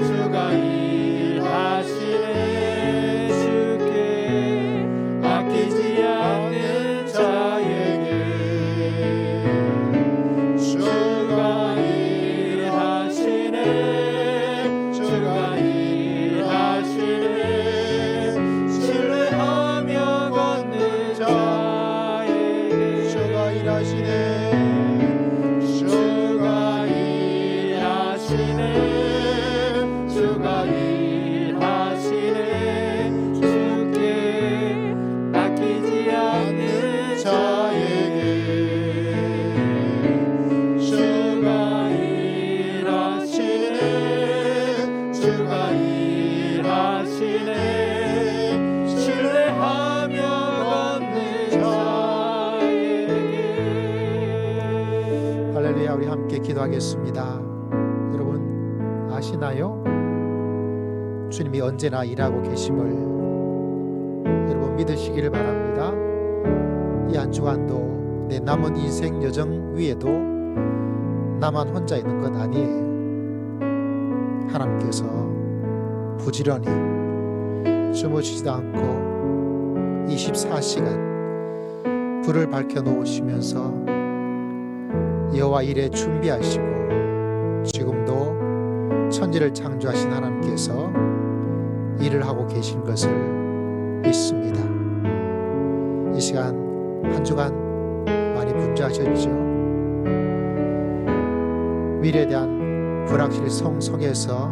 주가 일하시네. 주께 아끼지 않는 자에게 주가 일하시네. 주가 일하시네. 신뢰하며 걷는 자에게 주가 일하시네. 주가 일하시네. 주가 일하시네. 주께 아끼지 않는 자에게 주가 일하시네. 주가 일하시네. 신뢰하며 걷는 자에게. 할렐루야. 우리 함께 기도하겠습니다. 여러분 아시나요? 주님이 언제나 일하고 계심을 여러분 믿으시기를 바랍니다. 이 한 주간도 내 남은 인생 여정 위에도 나만 혼자 있는 것 아니에요. 하나님께서 부지런히 주무시지도 않고 24시간 불을 밝혀 놓으시면서 여호와 일에 준비하시고 지금도 천지를 창조하신 하나님께서 일을 하고 계신 것을 믿습니다. 이 시간 한 주간 많이 분주하셨죠? 미래에 대한 불확실성 속에서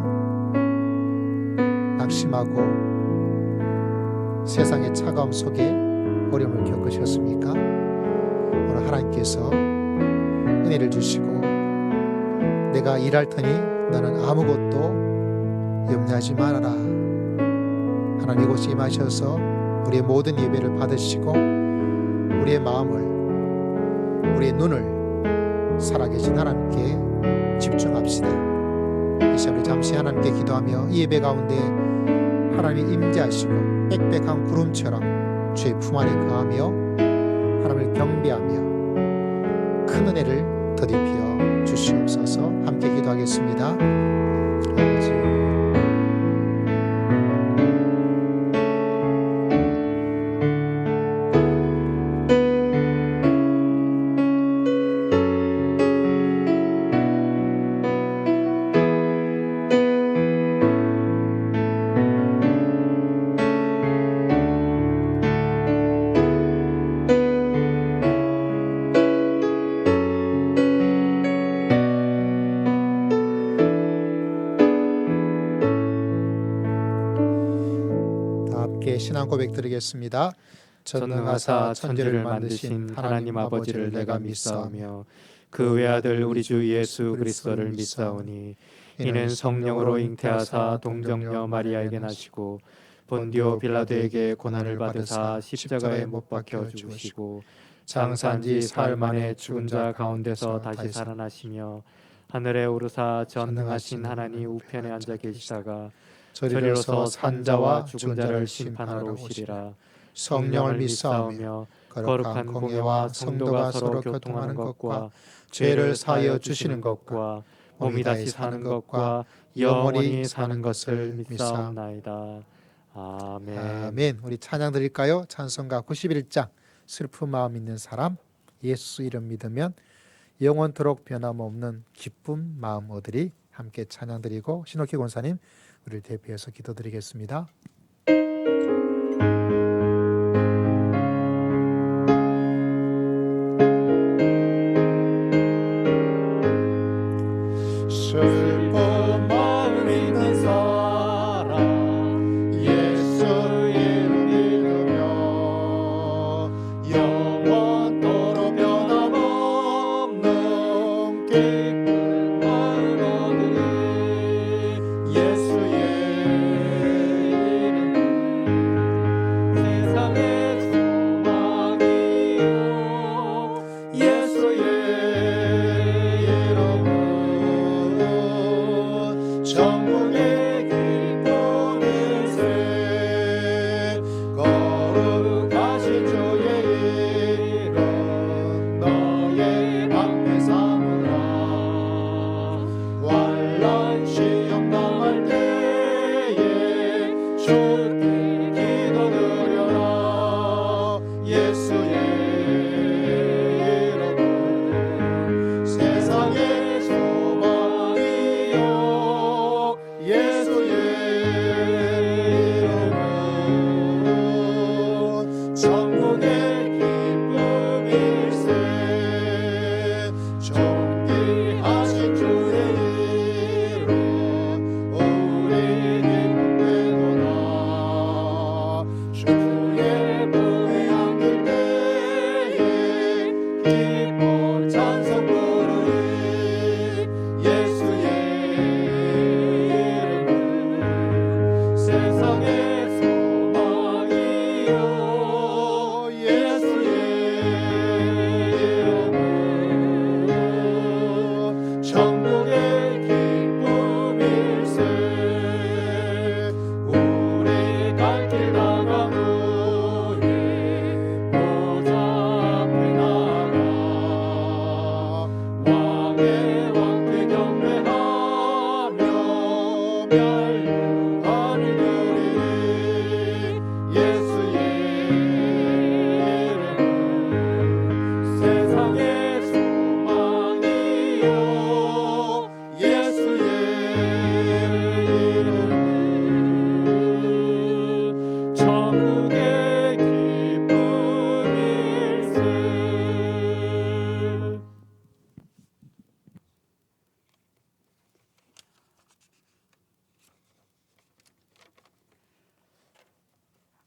낙심하고 세상의 차가움 속에 어려움을 겪으셨습니까? 오늘 하나님께서 은혜를 주시고 내가 일할 테니 너는 아무것도 염려하지 말아라. 하나님 이곳에 임하셔서 우리의 모든 예배를 받으시고 우리의 마음을 우리의 눈을 살아계신 하나님께 집중합시다. 이 시간에 잠시 하나님께 기도하며 이 예배 가운데 하나님이 임재하시고 빽빽한 구름처럼 주의 품 안에 거하며 하나님을 경배하며 큰 은혜를 더입혀 주시옵소서. 함께 기도하겠습니다. 아버지, 신앙 고백 드리겠습니다. 전능하사 천지를 만드신 하나님 아버지를 내가 믿사오며 그 외아들 우리 주 예수 그리스도를 믿사오니 이는 성령으로 잉태하사 동정녀 마리아에게 나시고 본디오 빌라도에게 고난을 받으사 십자가에 못 박혀 죽으시고 장사한지 사흘 만에 죽은 자 가운데서 다시 살아나시며 하늘에 오르사 전능하신 하나님 우편에 앉아 계시다가 저리로서 산자와 죽은 자를 심판하러 오시리라. 성령을 믿사오며 거룩한 공예와 성도가 서로 교통하는 것과 죄를 사하여 주시는 것과 몸이 다시 사는 것과 영원히 사는 것을 믿사옵나이다. 아멘. 아멘. 우리 찬양 드릴까요? 찬송가 91장 슬픈 마음 있는 사람 예수 이름 믿으면 영원토록 변함없는 기쁨 마음 얻으리. 함께 찬양 드리고 신옥희 권사님 우리를 대표해서 기도드리겠습니다. 슬픈 마음 있는 사람 예수 이름 믿으며 영원토록 변함없는 기쁜 마음 얻으리. 예수의 이름 예수의 이름은 천국의 기쁨일세. 존귀하신 주의 이름 우리 기쁨되도다. 주의 품에 안길 때에 기뻐 찬송 부르리. 예수의 이름은 세상의 소망이요. 예수의 이름은 천국의 기쁨일세. 우리 갈 길 나가는 후에 보좌 앞에 나가 왕의 왕께 경배하며 멸류관을 드리리. 예수의 이름은 세상의 소망이요. 예수의 이름은 천국의 기쁨일세.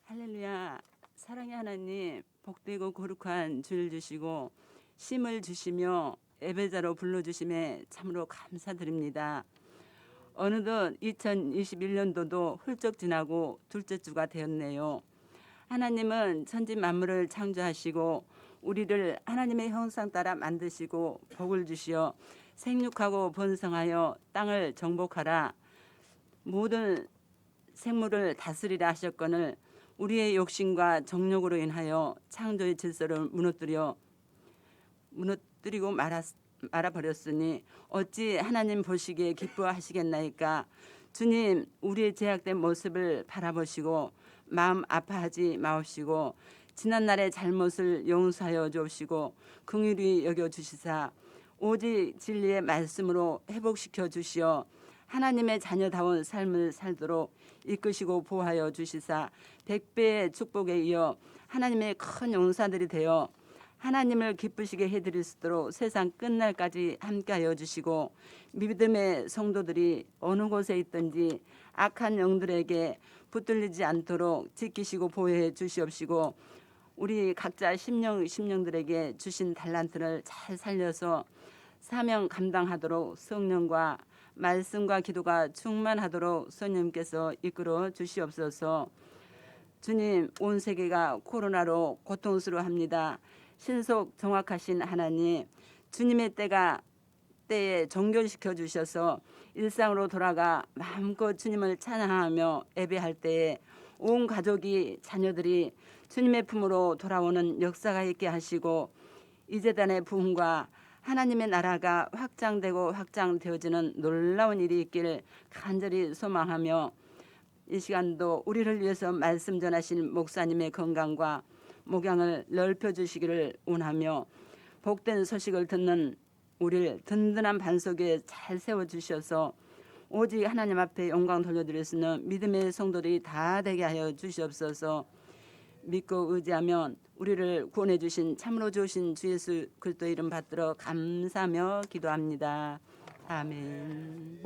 할렐루야. 사랑의 하나님, 복되고 거룩한 주를 주시고 쉼을 주시며 예배자로 불러주심에 참으로 감사드립니다. 어느덧 2021년도도 훌쩍 지나고 둘째 주가 되었네요. 하나님은 천지 만물을 창조하시고 우리를 하나님의 형상 따라 만드시고 복을 주시어 생육하고 번성하여 땅을 정복하라, 모든 생물을 다스리라 하셨거늘 우리의 욕심과 정욕으로 인하여 창조의 질서를 무너뜨리고 말아버렸으니 어찌 하나님 보시기에 기뻐하시겠나이까. 주님, 우리의 제약된 모습을 바라보시고 마음 아파하지 마옵시고 지난날의 잘못을 용서하여 주옵시고 긍휼히 여겨 주시사 오직 진리의 말씀으로 회복시켜 주시어 하나님의 자녀다운 삶을 살도록 이끄시고 보호하여 주시사 100배의 축복에 이어 하나님의 큰 용사들이 되어 하나님을 기쁘시게 해드릴 수 있도록 세상 끝날까지 함께하여 주시고 믿음의 성도들이 어느 곳에 있든지 악한 영들에게 붙들리지 않도록 지키시고 보호해 주시옵시고 우리 각자 심령들에게 주신 달란트를 잘 살려서 사명 감당하도록 성령과 말씀과 기도가 충만하도록 성령님께서 이끌어 주시옵소서. 주님, 온 세계가 코로나로 고통스러워합니다. 신속 정확하신 하나님, 주님의 때에 정결시켜 주셔서 일상으로 돌아가 마음껏 주님을 찬양하며 예배할 때에 온 가족이 자녀들이 주님의 품으로 돌아오는 역사가 있게 하시고 이재단의 부흥과 하나님의 나라가 확장되고 확장되어지는 놀라운 일이 있기를 간절히 소망하며 이 시간도 우리를 위해서 말씀 전하신 목사님의 건강과 목양을 넓혀주시기를 원하며 복된 소식을 듣는 우리를 든든한 반석 위에 잘 세워주셔서 오직 하나님 앞에 영광 돌려드릴 수 있는 믿음의 성도들이 다 되게 하여 주시옵소서. 믿고 의지하면 우리를 구원해 주신 참으로 좋으신 주 예수 그리스도 이름 받들어 감사하며 기도합니다. 아멘.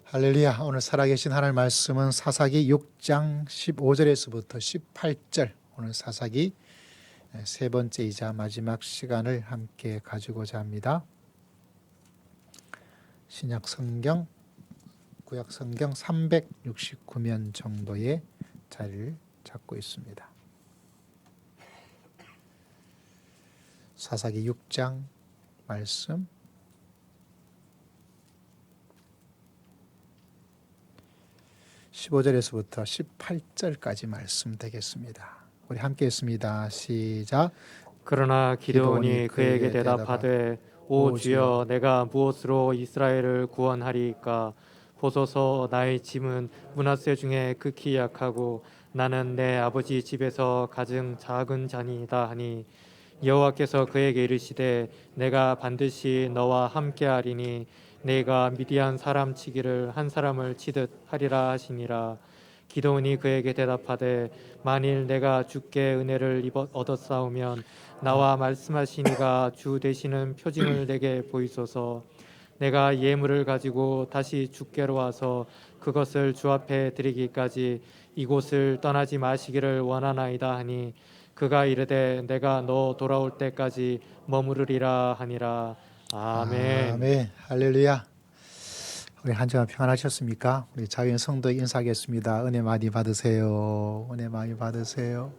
할렐루야. 오늘 살아계신 하나님 말씀은 사사기 6장 15절에서부터 18절, 오늘 사사기 세 번째이자 마지막 시간을 함께 가지고자 합니다. 신약 성경, 구약 성경 369면 정도의 자리를 잡고 있습니다. 사사기 6장 말씀 15절에서부터 18절까지 말씀 되겠습니다. 우리 함께 했습니다. 시작. 그러나 기드온이 그에게 대답하되 오 주여 내가 무엇으로 이스라엘을 구원하리이까 보소서 나의 짐은 므낫세 중에 극히 약하고 나는 내 아버지 집에서 가장 작은 자니이다 하니 여호와께서 그에게 이르시되 내가 반드시 너와 함께하리니 내가 미디안 사람 치기를 한 사람을 치듯 하리라 하시니라. 기드온이 그에게 대답하되 만일 내가 주께 은혜를 얻었사오면 나와 말씀하시니가 주 되시는 표징을 내게 보이소서. 내가 예물을 가지고 다시 주께로 와서 그것을 주 앞에 드리기까지 이곳을 떠나지 마시기를 원하나이다 하니 그가 이르되 내가 너 돌아올 때까지 머무르리라 하니라. 아멘. 아멘. 할렐루야. 우리 한 주간 평안하셨습니까? 우리 자연 성도 인사하겠습니다. 은혜 많이 받으세요. 은혜 많이 받으세요.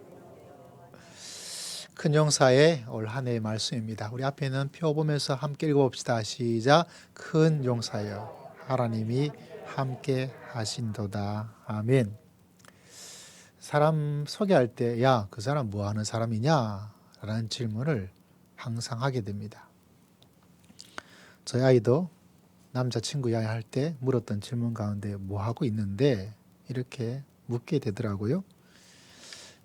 큰 용사의 올 한 해의 말씀입니다. 우리 앞에 있는 표 보면서 함께 읽어봅시다. 시작. 큰 용사여 하나님이 함께 하신도다. 아멘. 사람 소개할 때 야, 그 사람 뭐 하는 사람이냐? 라는 질문을 항상 하게 됩니다. 저희 아이도 남자친구 이야기할 때 물었던 질문 가운데 뭐 하고 있는데 이렇게 묻게 되더라고요.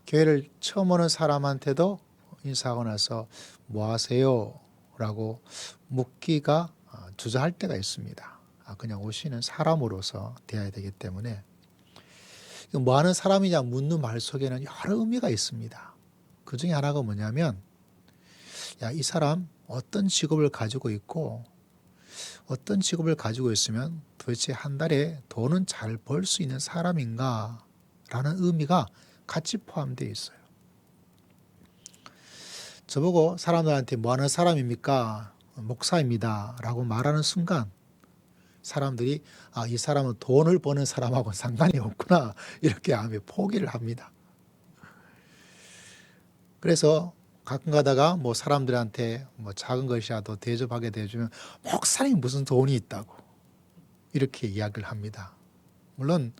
교회를 처음 오는 사람한테도 인사하고 나서 뭐 하세요? 라고 묻기가 주저할 때가 있습니다. 그냥 오시는 사람으로서 대해야 되기 때문에 뭐 하는 사람이냐 묻는 말 속에는 여러 의미가 있습니다. 그 중에 하나가 뭐냐면 야, 이 사람 어떤 직업을 가지고 있고 어떤 직업을 가지고 있으면 도대체 한 달에 돈은 잘 벌 수 있는 사람인가 라는 의미가 같이 포함되어 있어요. 저보고 사람들한테 뭐 하는 사람입니까? 목사입니다 라고 말하는 순간 사람들이 이 사람은 돈을 버는 사람하고는 상관이 없구나 이렇게 하며 포기를 합니다. 그래서 가끔 가다가 뭐 사람들한테 뭐 작은 것이라도 대접하게 되어주면 목사님이 무슨 돈이 있다고 이렇게 이야기를 합니다. 물론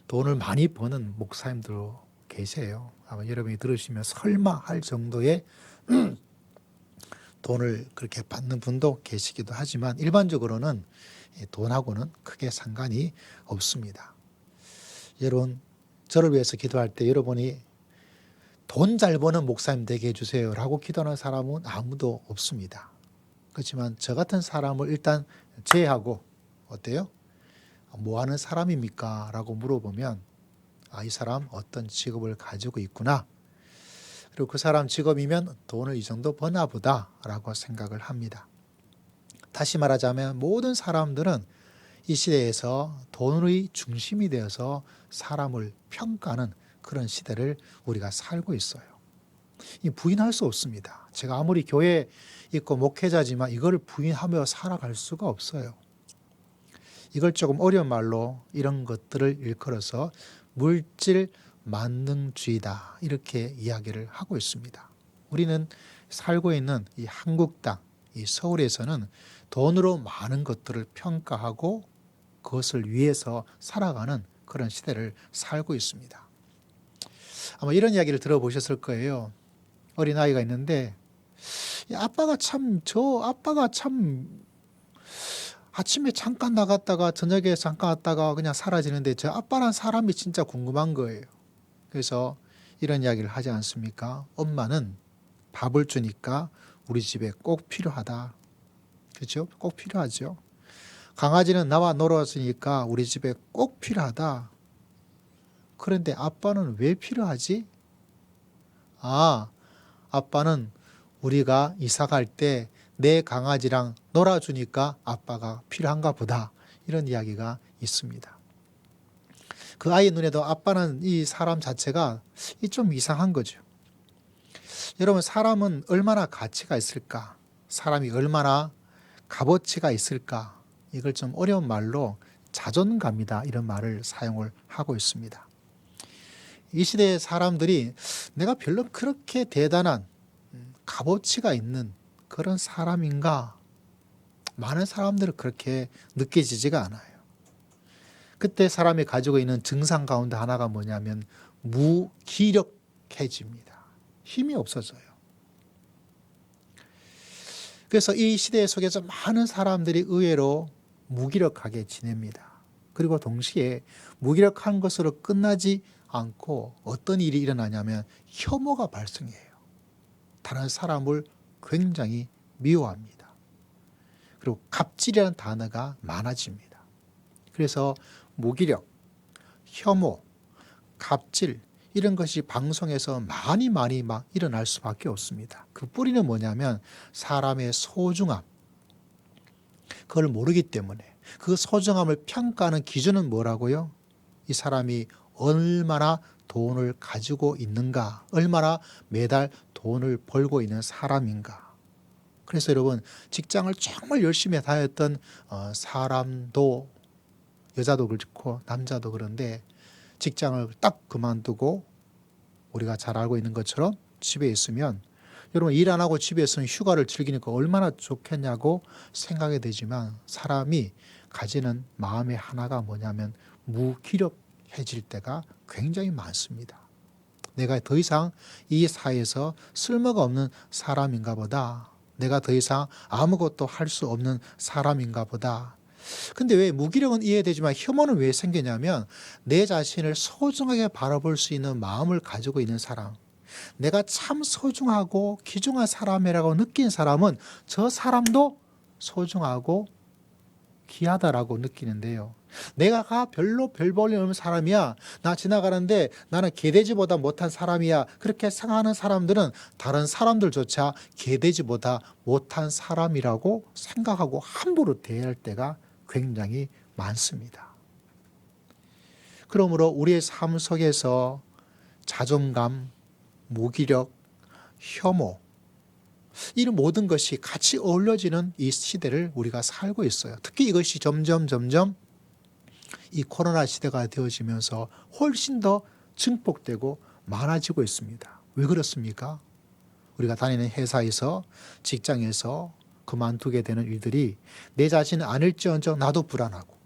돈을 많이 버는 목사님도 계세요. 아마 여러분이 들으시면 설마 할 정도의 돈을 그렇게 받는 분도 계시기도 하지만 일반적으로는 돈하고는 크게 상관이 없습니다. 여러분, 저를 위해서 기도할 때 여러분이 돈 잘 버는 목사님 되게 해주세요 라고 기도하는 사람은 아무도 없습니다. 그렇지만 저 같은 사람을 일단 제외하고 어때요? 뭐 하는 사람입니까? 라고 물어보면 이 사람 어떤 직업을 가지고 있구나. 그리고 그 사람 직업이면 돈을 이 정도 버나 보다 라고 생각을 합니다. 다시 말하자면 모든 사람들은 이 시대에서 돈의 중심이 되어서 사람을 평가하는 그런 시대를 우리가 살고 있어요. 부인할 수 없습니다. 제가 아무리 교회에 있고 목회자지만 이걸 부인하며 살아갈 수가 없어요. 이걸 조금 어려운 말로 이런 것들을 일컬어서 물질 만능주의다 이렇게 이야기를 하고 있습니다. 우리는 살고 있는 이 한국 땅, 이 서울에서는 돈으로 많은 것들을 평가하고 그것을 위해서 살아가는 그런 시대를 살고 있습니다. 아마 이런 이야기를 들어보셨을 거예요. 어린아이가 있는데 아빠가 참 아침에 잠깐 나갔다가 저녁에 잠깐 왔다가 그냥 사라지는데 저 아빠란 사람이 진짜 궁금한 거예요. 그래서 이런 이야기를 하지 않습니까? 엄마는 밥을 주니까 우리 집에 꼭 필요하다. 그렇죠? 꼭 필요하죠. 강아지는 나와 놀아주니까 우리 집에 꼭 필요하다. 그런데 아빠는 왜 필요하지? 아빠는 우리가 이사 갈 때 내 강아지랑 놀아주니까 아빠가 필요한가 보다. 이런 이야기가 있습니다. 그 아이의 눈에도 아빠는 이 사람 자체가 좀 이상한 거죠. 여러분, 사람은 얼마나 가치가 있을까? 사람이 얼마나 값어치가 있을까? 이걸 좀 어려운 말로 자존감이다 이런 말을 사용을 하고 있습니다. 이 시대의 사람들이 내가 별로 그렇게 대단한 값어치가 있는 그런 사람인가? 많은 사람들은 그렇게 느껴지지가 않아요. 그때 사람이 가지고 있는 증상 가운데 하나가 뭐냐면 무기력해집니다. 힘이 없어져요. 그래서 이 시대 속에서 많은 사람들이 의외로 무기력하게 지냅니다. 그리고 동시에 무기력한 것으로 끝나지 않고 어떤 일이 일어나냐면 혐오가 발생해요. 다른 사람을 굉장히 미워합니다. 그리고 갑질이라는 단어가 많아집니다. 그래서 무기력, 혐오, 갑질 이런 것이 방송에서 많이 막 일어날 수밖에 없습니다. 그 뿌리는 뭐냐면 사람의 소중함, 그걸 모르기 때문에 그 소중함을 평가하는 기준은 뭐라고요? 이 사람이 얼마나 돈을 가지고 있는가, 얼마나 매달 돈을 벌고 있는 사람인가. 그래서 여러분 직장을 정말 열심히 다녔던 사람도 여자도 그렇고 남자도 그런데 직장을 딱 그만두고 우리가 잘 알고 있는 것처럼 집에 있으면 여러분 일 안 하고 집에 있으면 휴가를 즐기니까 얼마나 좋겠냐고 생각이 되지만 사람이 가지는 마음의 하나가 뭐냐면 무기력해질 때가 굉장히 많습니다. 내가 더 이상 이 사회에서 쓸모가 없는 사람인가 보다. 내가 더 이상 아무것도 할 수 없는 사람인가 보다. 근데 왜 무기력은 이해되지만 혐오는 왜 생기냐면 내 자신을 소중하게 바라볼 수 있는 마음을 가지고 있는 사람, 내가 참 소중하고 귀중한 사람이라고 느낀 사람은 저 사람도 소중하고 귀하다라고 느끼는데요. 내가 별로 별 볼일 없는 사람이야, 나 지나가는데 나는 개돼지보다 못한 사람이야, 그렇게 생각하는 사람들은 다른 사람들조차 개돼지보다 못한 사람이라고 생각하고 함부로 대할 때가 굉장히 많습니다. 그러므로 우리의 삶 속에서 자존감, 무기력, 혐오 이런 모든 것이 같이 어우러지는 이 시대를 우리가 살고 있어요. 특히 이것이 점점 이 코로나 시대가 되어지면서 훨씬 더 증폭되고 많아지고 있습니다. 왜 그렇습니까? 우리가 다니는 회사에서, 직장에서 그만두게 되는 일들이 내 자신은 아닐지언정 나도 불안하고,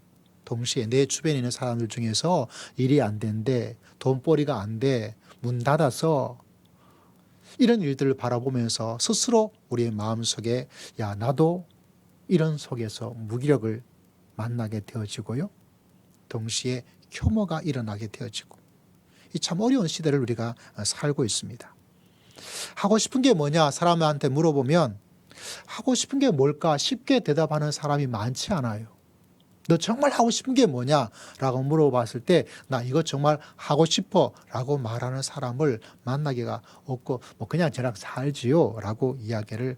동시에 내 주변에 있는 사람들 중에서 일이 안 된대, 돈벌이가 안 돼, 문 닫아서, 이런 일들을 바라보면서 스스로 우리의 마음속에 야 나도 이런 속에서 무기력을 만나게 되어지고요. 동시에 혐오가 일어나게 되어지고, 이 참 어려운 시대를 우리가 살고 있습니다. 하고 싶은 게 뭐냐 사람한테 물어보면 하고 싶은 게 뭘까 쉽게 대답하는 사람이 많지 않아요. 너 정말 하고 싶은 게 뭐냐 라고 물어봤을 때 나 이거 정말 하고 싶어 라고 말하는 사람을 만나기가 없고 뭐 그냥 저랑 살지요 라고 이야기를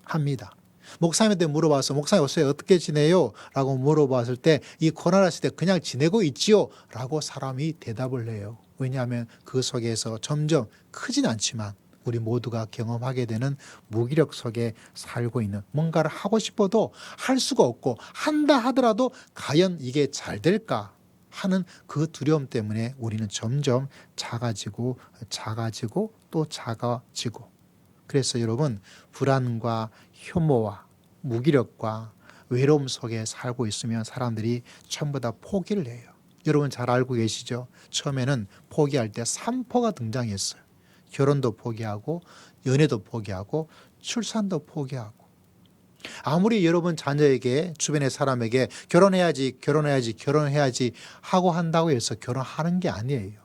합니다. 목사님한테 물어봐서 목사님 요새 어떻게 지내요? 라고 물어봤을 때 이 코로나 시대 그냥 지내고 있지요 라고 사람이 대답을 해요. 왜냐하면 그 속에서 점점 크진 않지만 우리 모두가 경험하게 되는 무기력 속에 살고 있는, 뭔가를 하고 싶어도 할 수가 없고 한다 하더라도 과연 이게 잘 될까 하는 그 두려움 때문에 우리는 점점 작아지고 또 작아지고, 그래서 여러분 불안과 혐오와 무기력과 외로움 속에 살고 있으면 사람들이 전부 다 포기를 해요. 여러분 잘 알고 계시죠? 처음에는 포기할 때 3포가 등장했어요. 결혼도 포기하고 연애도 포기하고 출산도 포기하고. 아무리 여러분 자녀에게 주변의 사람에게 결혼해야지 하고 한다고 해서 결혼하는 게 아니에요.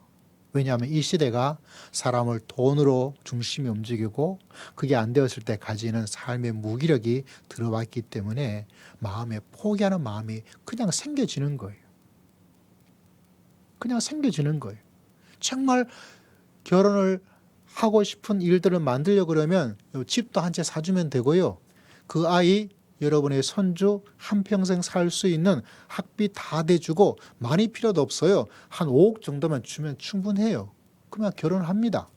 왜냐하면 이 시대가 사람을 돈으로 중심이 움직이고 그게 안 되었을 때 가지는 삶의 무기력이 들어왔기 때문에 마음에 포기하는 마음이 그냥 생겨지는 거예요. 그냥 생겨지는 거예요. 정말 결혼을 하고 싶은 일들을 만들려고 그러면 집도 한 채 사주면 되고요. 그 아이 여러분의 손주 한평생 살 수 있는 학비 다 대주고 많이 필요도 없어요. 한 5억 정도만 주면 충분해요. 그러면 결혼합니다.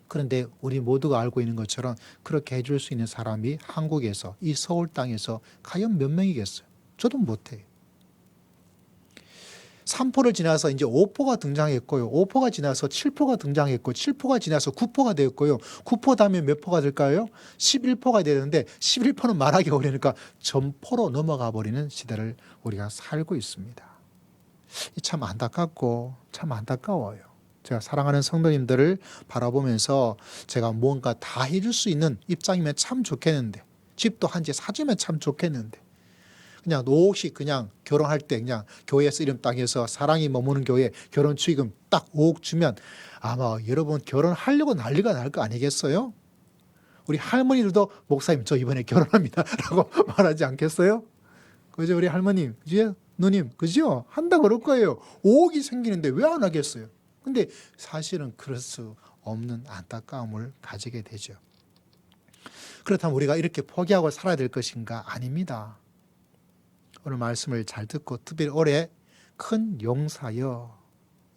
그런데 우리 모두가 알고 있는 것처럼 그렇게 해줄 수 있는 사람이 한국에서 이 서울 땅에서 과연 몇 명이겠어요? 저도 못해요. 3포를 지나서 이제 5포가 등장했고요. 5포가 지나서 7포가 등장했고 7포가 지나서 9포가 되었고요. 9포 다음에 몇 포가 될까요? 11포가 되는데 11포는 말하기 어려우니까 점포로 넘어가 버리는 시대를 우리가 살고 있습니다. 참 안타깝고 참 안타까워요. 제가 사랑하는 성도님들을 바라보면서 제가 무언가 다 해줄 수 있는 입장이면 참 좋겠는데, 집도 한 채 사주면 참 좋겠는데, 그냥 노혹시 그냥 결혼할 때 그냥 교회에서 이름 딱 해서 사랑이 머무는 교회 결혼 축의금 딱 5억 주면 아마 여러분 결혼하려고 난리가 날 거 아니겠어요? 우리 할머니들도 목사님 저 이번에 결혼합니다 라고 말하지 않겠어요? 그죠? 우리 할머님, 그죠? 누님, 그죠? 한다고 그럴 거예요. 5억이 생기는데 왜 안 하겠어요? 근데 사실은 그럴 수 없는 안타까움을 가지게 되죠. 그렇다면 우리가 이렇게 포기하고 살아야 될 것인가? 아닙니다. 오늘 말씀을 잘 듣고 특별히 올해 큰 용사여,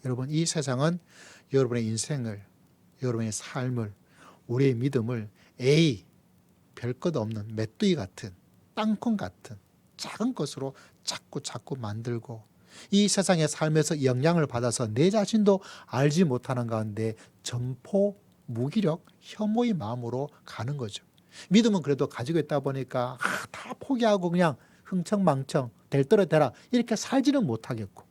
여러분 이 세상은 여러분의 인생을, 여러분의 삶을, 우리의 믿음을 별것 없는 메뚜기 같은, 땅콩 같은 작은 것으로 자꾸 만들고 이 세상의 삶에서 영향을 받아서 내 자신도 알지 못하는 가운데 점포, 무기력, 혐오의 마음으로 가는 거죠. 믿음은 그래도 가지고 있다 보니까 다 포기하고 그냥 흥청망청 될 대로 되라 이렇게 살지는 못하겠고,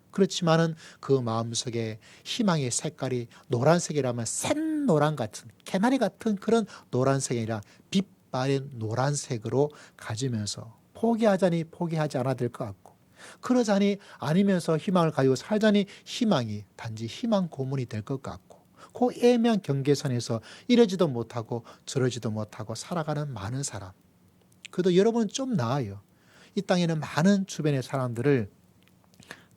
그렇지만은 그 마음속에 희망의 색깔이 노란색이라면 샛노란 같은 개나리 같은 그런 노란색이 아니라 빛바랜 노란색으로 가지면서 포기하자니 포기하지 않아야 될 것 같고, 그러자니 아니면서 희망을 가지고 살자니 희망이 단지 희망 고문이 될 것 같고, 그 애매한 경계선에서 이러지도 못하고 저러지도 못하고 살아가는 많은 사람. 그래도 여러분은 좀 나아요. 이 땅에는 많은 주변의 사람들을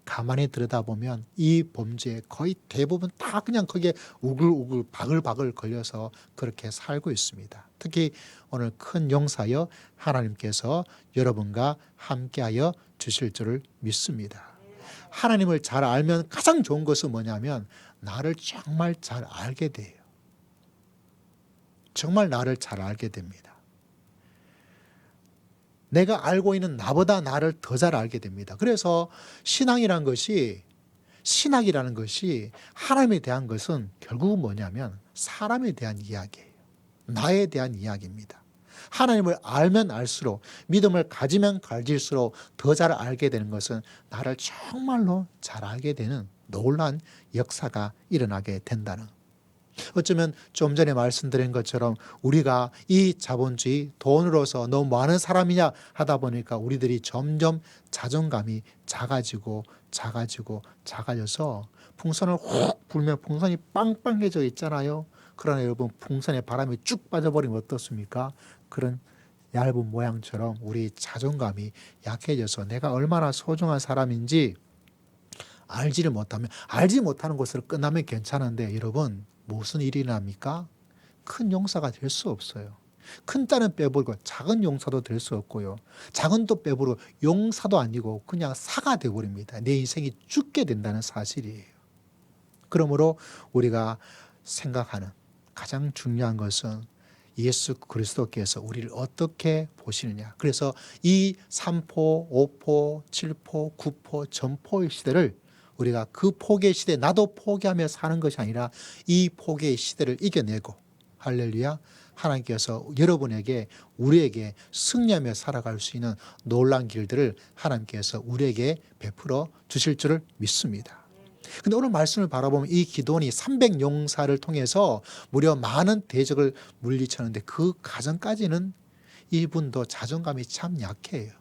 가만히 들여다보면 이 범죄에 거의 대부분 다 그냥 거기에 우글우글 바글바글 걸려서 그렇게 살고 있습니다. 특히 오늘 큰 용사여 하나님께서 여러분과 함께하여 주실 줄을 믿습니다. 하나님을 잘 알면 가장 좋은 것은 뭐냐면 나를 정말 잘 알게 돼요. 정말 나를 잘 알게 됩니다. 내가 알고 있는 나보다 나를 더 잘 알게 됩니다. 그래서 신앙이라는 것이 하나님에 대한 것은 결국은 뭐냐면 사람에 대한 이야기예요. 나에 대한 이야기입니다. 하나님을 알면 알수록, 믿음을 가지면 가질수록 더 잘 알게 되는 것은 나를 정말로 잘 알게 되는 놀라운 역사가 일어나게 된다는, 어쩌면 좀 전에 말씀드린 것처럼 우리가 이 자본주의 돈으로서 너무 많은 사람이냐 하다 보니까 우리들이 점점 자존감이 작아져서 풍선을 훅 불면 풍선이 빵빵해져 있잖아요. 그러나 여러분 풍선에 바람이 쭉 빠져버리면 어떻습니까? 그런 얇은 모양처럼 우리 자존감이 약해져서 내가 얼마나 소중한 사람인지 알지를 못하면, 알지 못하는 것으로 끝나면 괜찮은데 여러분 무슨 일이 납니까? 큰 용사가 될 수 없어요. 큰 딸은 빼버리고 작은 용사도 될 수 없고요. 작은 또 빼버리고 용사도 아니고 그냥 사가 되어버립니다. 내 인생이 죽게 된다는 사실이에요. 그러므로 우리가 생각하는 가장 중요한 것은 예수 그리스도께서 우리를 어떻게 보시느냐. 그래서 이 3포, 5포, 7포, 9포, 전포의 시대를 우리가 그 포기의 시대, 나도 포기하며 사는 것이 아니라 이 포기의 시대를 이겨내고, 할렐루야, 하나님께서 여러분에게, 우리에게 승리하며 살아갈 수 있는 놀라운 길들을 하나님께서 우리에게 베풀어 주실 줄을 믿습니다. 근데 오늘 말씀을 바라보면 이 기도원이 300용사를 통해서 무려 많은 대적을 물리쳤는데 그 과정까지는 이분도 자존감이 참 약해요.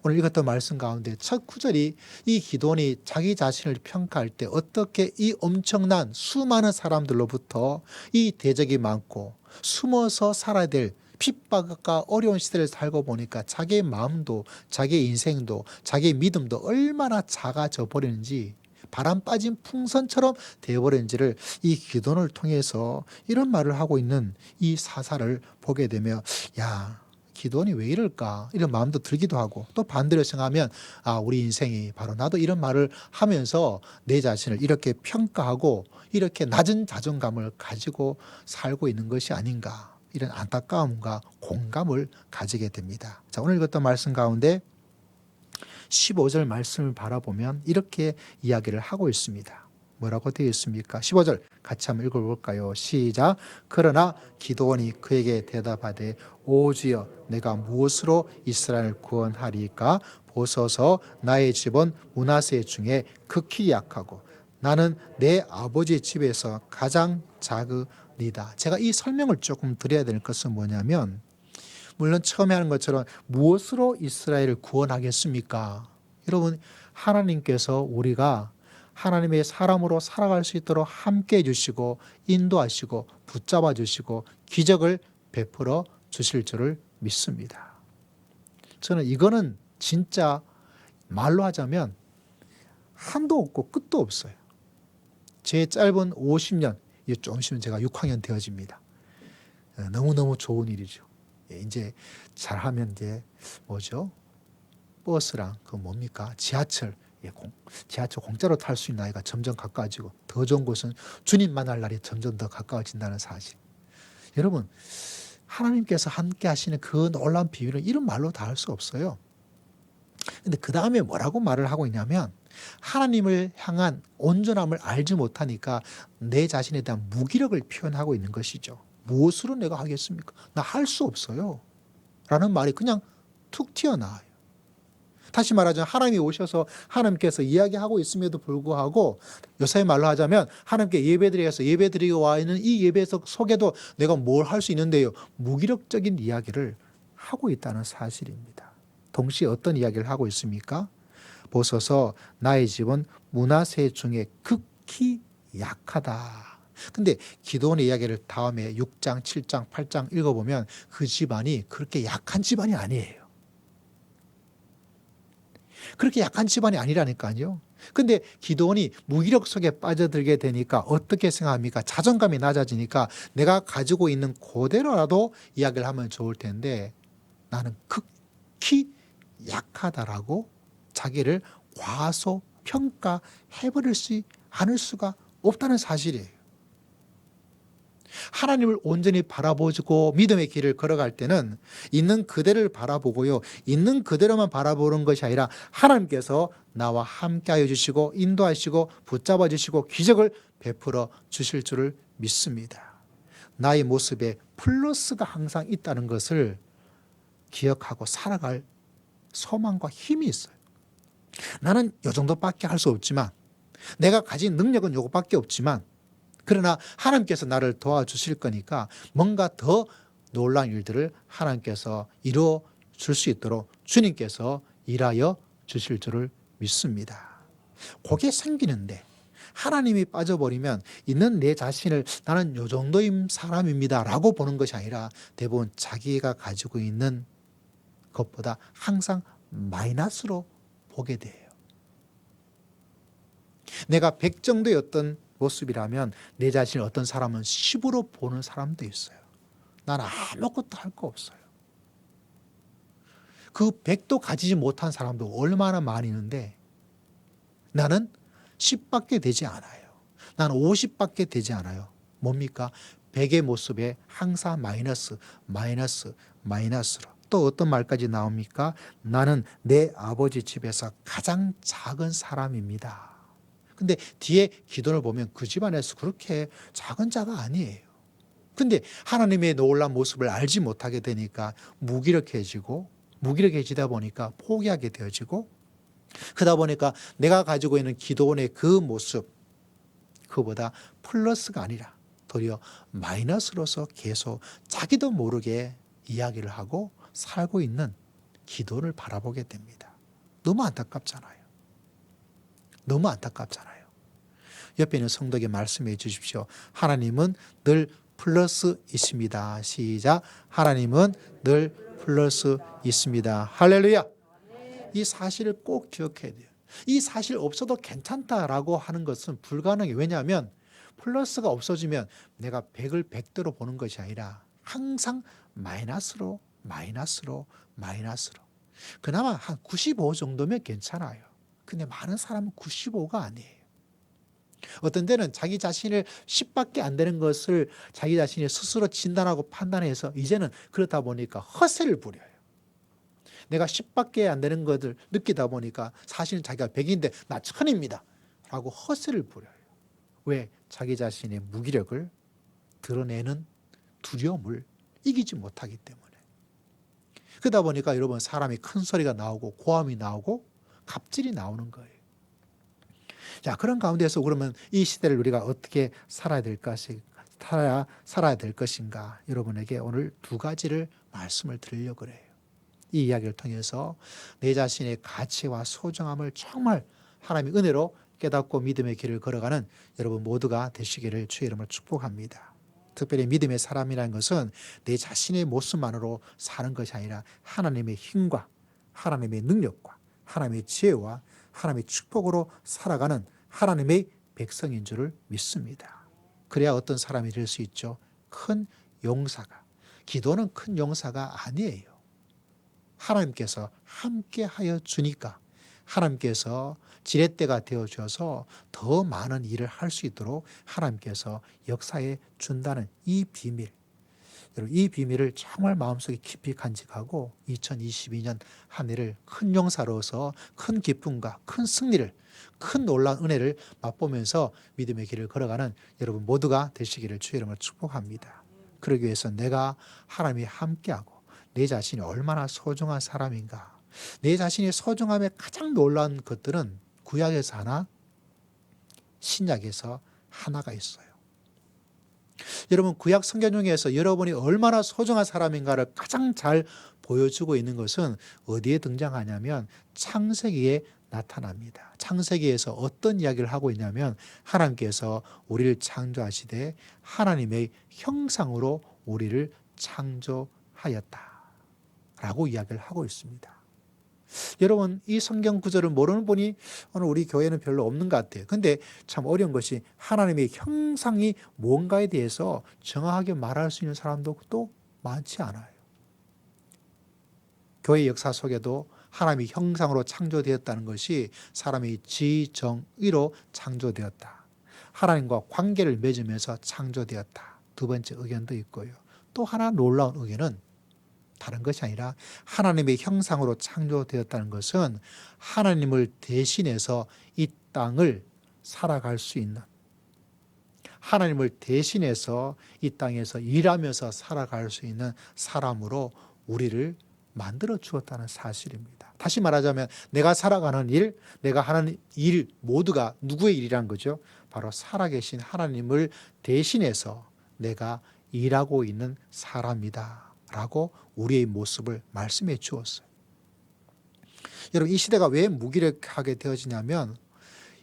오늘 읽었던 말씀 가운데 첫 구절이 이 기도원이 자기 자신을 평가할 때 어떻게 이 엄청난 수많은 사람들로부터 이 대적이 많고 숨어서 살아야 될 핍박과 어려운 시대를 살고 보니까 자기의 마음도, 자기의 인생도, 자기의 믿음도 얼마나 작아져 버리는지, 바람 빠진 풍선처럼 되어버리는지를 이 기도원을 통해서 이런 말을 하고 있는 이 사사를 보게 되며, 야, 기도원이 왜 이럴까 이런 마음도 들기도 하고, 또 반대로 생각하면 우리 인생이 바로 나도 이런 말을 하면서 내 자신을 이렇게 평가하고 이렇게 낮은 자존감을 가지고 살고 있는 것이 아닌가, 이런 안타까움과 공감을 가지게 됩니다. 자, 오늘 읽었던 말씀 가운데 15절 말씀을 바라보면 이렇게 이야기를 하고 있습니다. 뭐라고 되어 있습니까? 15절 같이 한번 읽어볼까요? 시작. 그러나 기도원이 그에게 대답하되 오 주여, 내가 무엇으로 이스라엘을 구원하리까? 보소서 나의 집은 므낫세 중에 극히 약하고 나는 내 아버지 집에서 가장 작으니다. 제가 이 설명을 조금 드려야 될 것은 뭐냐면 물론 처음에 하는 것처럼 무엇으로 이스라엘을 구원하겠습니까? 여러분 하나님께서 우리가 하나님의 사람으로 살아갈 수 있도록 함께해 주시고 인도하시고 붙잡아 주시고 기적을 베풀어 주실 줄을 믿습니다. 저는 이거는 진짜 말로 하자면 한도 없고 끝도 없어요. 제 짧은 50년, 이제 좀 있으면 제가 6학년 되어집니다. 너무너무 좋은 일이죠. 이제 잘하면 이제 뭐죠? 버스랑 그 뭡니까? 지하철 공짜로 탈 수 있는 나이가 점점 가까워지고 더 좋은 것은 주님 만날 날이 점점 더 가까워진다는 사실. 여러분 하나님께서 함께 하시는 그 놀라운 비밀은 이런 말로 다 할 수 없어요. 근데 그 다음에 뭐라고 말을 하고 있냐면 하나님을 향한 온전함을 알지 못하니까 내 자신에 대한 무기력을 표현하고 있는 것이죠. 무엇으로 내가 하겠습니까? 나 할 수 없어요. 라는 말이 그냥 툭 튀어나와요. 다시 말하자면 하나님이 오셔서 하나님께서 이야기하고 있음에도 불구하고 요새 말로 하자면 하나님께 예배드리고 와 있는 이 예배 속에도 내가 뭘 할 수 있는데요. 무기력적인 이야기를 하고 있다는 사실입니다. 동시에 어떤 이야기를 하고 있습니까? 보소서 나의 집은 므낫세 중에 극히 약하다. 근데 기도원의 이야기를 다음에 6장, 7장, 8장 읽어보면 그 집안이 그렇게 약한 집안이 아니에요. 그렇게 약한 집안이 아니라니까요. 근데 기도원이 무기력 속에 빠져들게 되니까 어떻게 생각합니까? 자존감이 낮아지니까 내가 가지고 있는 그대로라도 이야기를 하면 좋을 텐데 나는 극히 약하다라고 자기를 과소평가해버릴 수 않을 수가 없다는 사실이에요. 하나님을 온전히 바라보고 믿음의 길을 걸어갈 때는 있는 그대를 바라보고요. 있는 그대로만 바라보는 것이 아니라 하나님께서 나와 함께하여 주시고 인도하시고 붙잡아 주시고 기적을 베풀어 주실 줄을 믿습니다. 나의 모습에 플러스가 항상 있다는 것을 기억하고 살아갈 소망과 힘이 있어요. 나는 이 정도밖에 할 수 없지만 내가 가진 능력은 이것밖에 없지만 그러나 하나님께서 나를 도와주실 거니까 뭔가 더 놀라운 일들을 하나님께서 이루어 줄 수 있도록 주님께서 일하여 주실 줄을 믿습니다. 그게 생기는데 하나님이 빠져버리면 있는 내 자신을 나는 요 정도인 사람입니다 라고 보는 것이 아니라 대부분 자기가 가지고 있는 것보다 항상 마이너스로 보게 돼요. 내가 100 정도의 어떤 모습이라면 내 자신을 어떤 사람은 10으로 보는 사람도 있어요. 난 아무것도 할 거 없어요. 그 100도 가지지 못한 사람도 얼마나 많이 있는데 나는 10밖에 되지 않아요. 나는 50밖에 되지 않아요. 뭡니까? 100의 모습에 항상 마이너스로. 또 어떤 말까지 나옵니까? 나는 내 아버지 집에서 가장 작은 사람입니다. 근데 뒤에 기도를 보면 그 집안에서 그렇게 작은 자가 아니에요. 근데 하나님의 놀라운 모습을 알지 못하게 되니까 무기력해지다 보니까 포기하게 되어지고 그러다 보니까 내가 가지고 있는 기도원의 그 모습 그보다 플러스가 아니라 도리어 마이너스로서 계속 자기도 모르게 이야기를 하고 살고 있는 기도를 바라보게 됩니다. 너무 안타깝잖아요. 너무 안타깝잖아요. 옆에 있는 성도에게 말씀해 주십시오. 하나님은 늘 플러스 있습니다. 시작. 하나님은 늘 플러스 있습니다. 할렐루야. 이 사실을 꼭 기억해야 돼요. 이 사실 없어도 괜찮다라고 하는 것은 불가능해요. 왜냐하면 플러스가 없어지면 내가 100을 100대로 보는 것이 아니라 항상 마이너스로. 그나마 한 95 정도면 괜찮아요. 근데 많은 사람은 95가 아니에요. 어떤 때는 자기 자신을 10밖에 안 되는 것을 자기 자신이 스스로 진단하고 판단해서 이제는 그렇다 보니까 허세를 부려요. 내가 10밖에 안 되는 것을 느끼다 보니까 사실은 자기가 100인데 나 1000입니다. 라고 허세를 부려요. 왜? 자기 자신의 무기력을 드러내는 두려움을 이기지 못하기 때문에. 그러다 보니까 여러분 사람이 큰 소리가 나오고 고함이 나오고 갑질이 나오는 거예요. 자, 그런 가운데서 그러면 이 시대를 우리가 어떻게 살아야 될 것인가 여러분에게 오늘 두 가지를 말씀을 드리려고 그래요. 이 이야기를 통해서 내 자신의 가치와 소중함을 정말 하나님의 은혜로 깨닫고 믿음의 길을 걸어가는 여러분 모두가 되시기를 주의 이름으로 축복합니다. 특별히 믿음의 사람이라는 것은 내 자신의 모습만으로 사는 것이 아니라 하나님의 힘과 하나님의 능력과 하나님의 지혜와 하나님의 축복으로 살아가는 하나님의 백성인 줄을 믿습니다. 그래야 어떤 사람이 될 수 있죠. 큰 용사가. 기도는 큰 용사가 아니에요. 하나님께서 함께하여 주니까 하나님께서 지렛대가 되어주셔서 더 많은 일을 할 수 있도록 하나님께서 역사해 준다는 이 비밀. 여러분, 이 비밀을 정말 마음속에 깊이 간직하고 2022년 한 해를 큰 용사로서 큰 기쁨과 큰 승리를, 큰 놀라운 은혜를 맛보면서 믿음의 길을 걸어가는 여러분 모두가 되시기를 주의 이름으로 축복합니다. 그러기 위해서 내가 하나님이 함께하고 내 자신이 얼마나 소중한 사람인가. 내 자신의 소중함의 가장 놀라운 것들은 구약에서 하나, 신약에서 하나가 있어요. 여러분 구약 성경 중에서 여러분이 얼마나 소중한 사람인가를 가장 잘 보여주고 있는 것은 어디에 등장하냐면 창세기에 나타납니다. 창세기에서 어떤 이야기를 하고 있냐면 하나님께서 우리를 창조하시되 하나님의 형상으로 우리를 창조하였다 라고 이야기를 하고 있습니다. 여러분 이 성경 구절을 모르는 분이 오늘 우리 교회는 별로 없는 것 같아요. 근데 참 어려운 것이 하나님의 형상이 뭔가에 대해서 정확하게 말할 수 있는 사람도 또 많지 않아요. 교회 역사 속에도 하나님의 형상으로 창조되었다는 것이 사람의 지정의로 창조되었다. 하나님과 관계를 맺으면서 창조되었다. 두 번째 의견도 있고요. 또 하나 놀라운 의견은 다른 것이 아니라 하나님의 형상으로 창조되었다는 것은 하나님을 대신해서 이 땅을 살아갈 수 있는, 하나님을 대신해서 이 땅에서 일하면서 살아갈 수 있는 사람으로 우리를 만들어 주었다는 사실입니다. 다시 말하자면 내가 살아가는 일, 내가 하는 일 모두가 누구의 일이란 거죠? 바로 살아계신 하나님을 대신해서 내가 일하고 있는 사람이다 라고 우리의 모습을 말씀해 주었어요. 여러분 이 시대가 왜 무기력하게 되어지냐면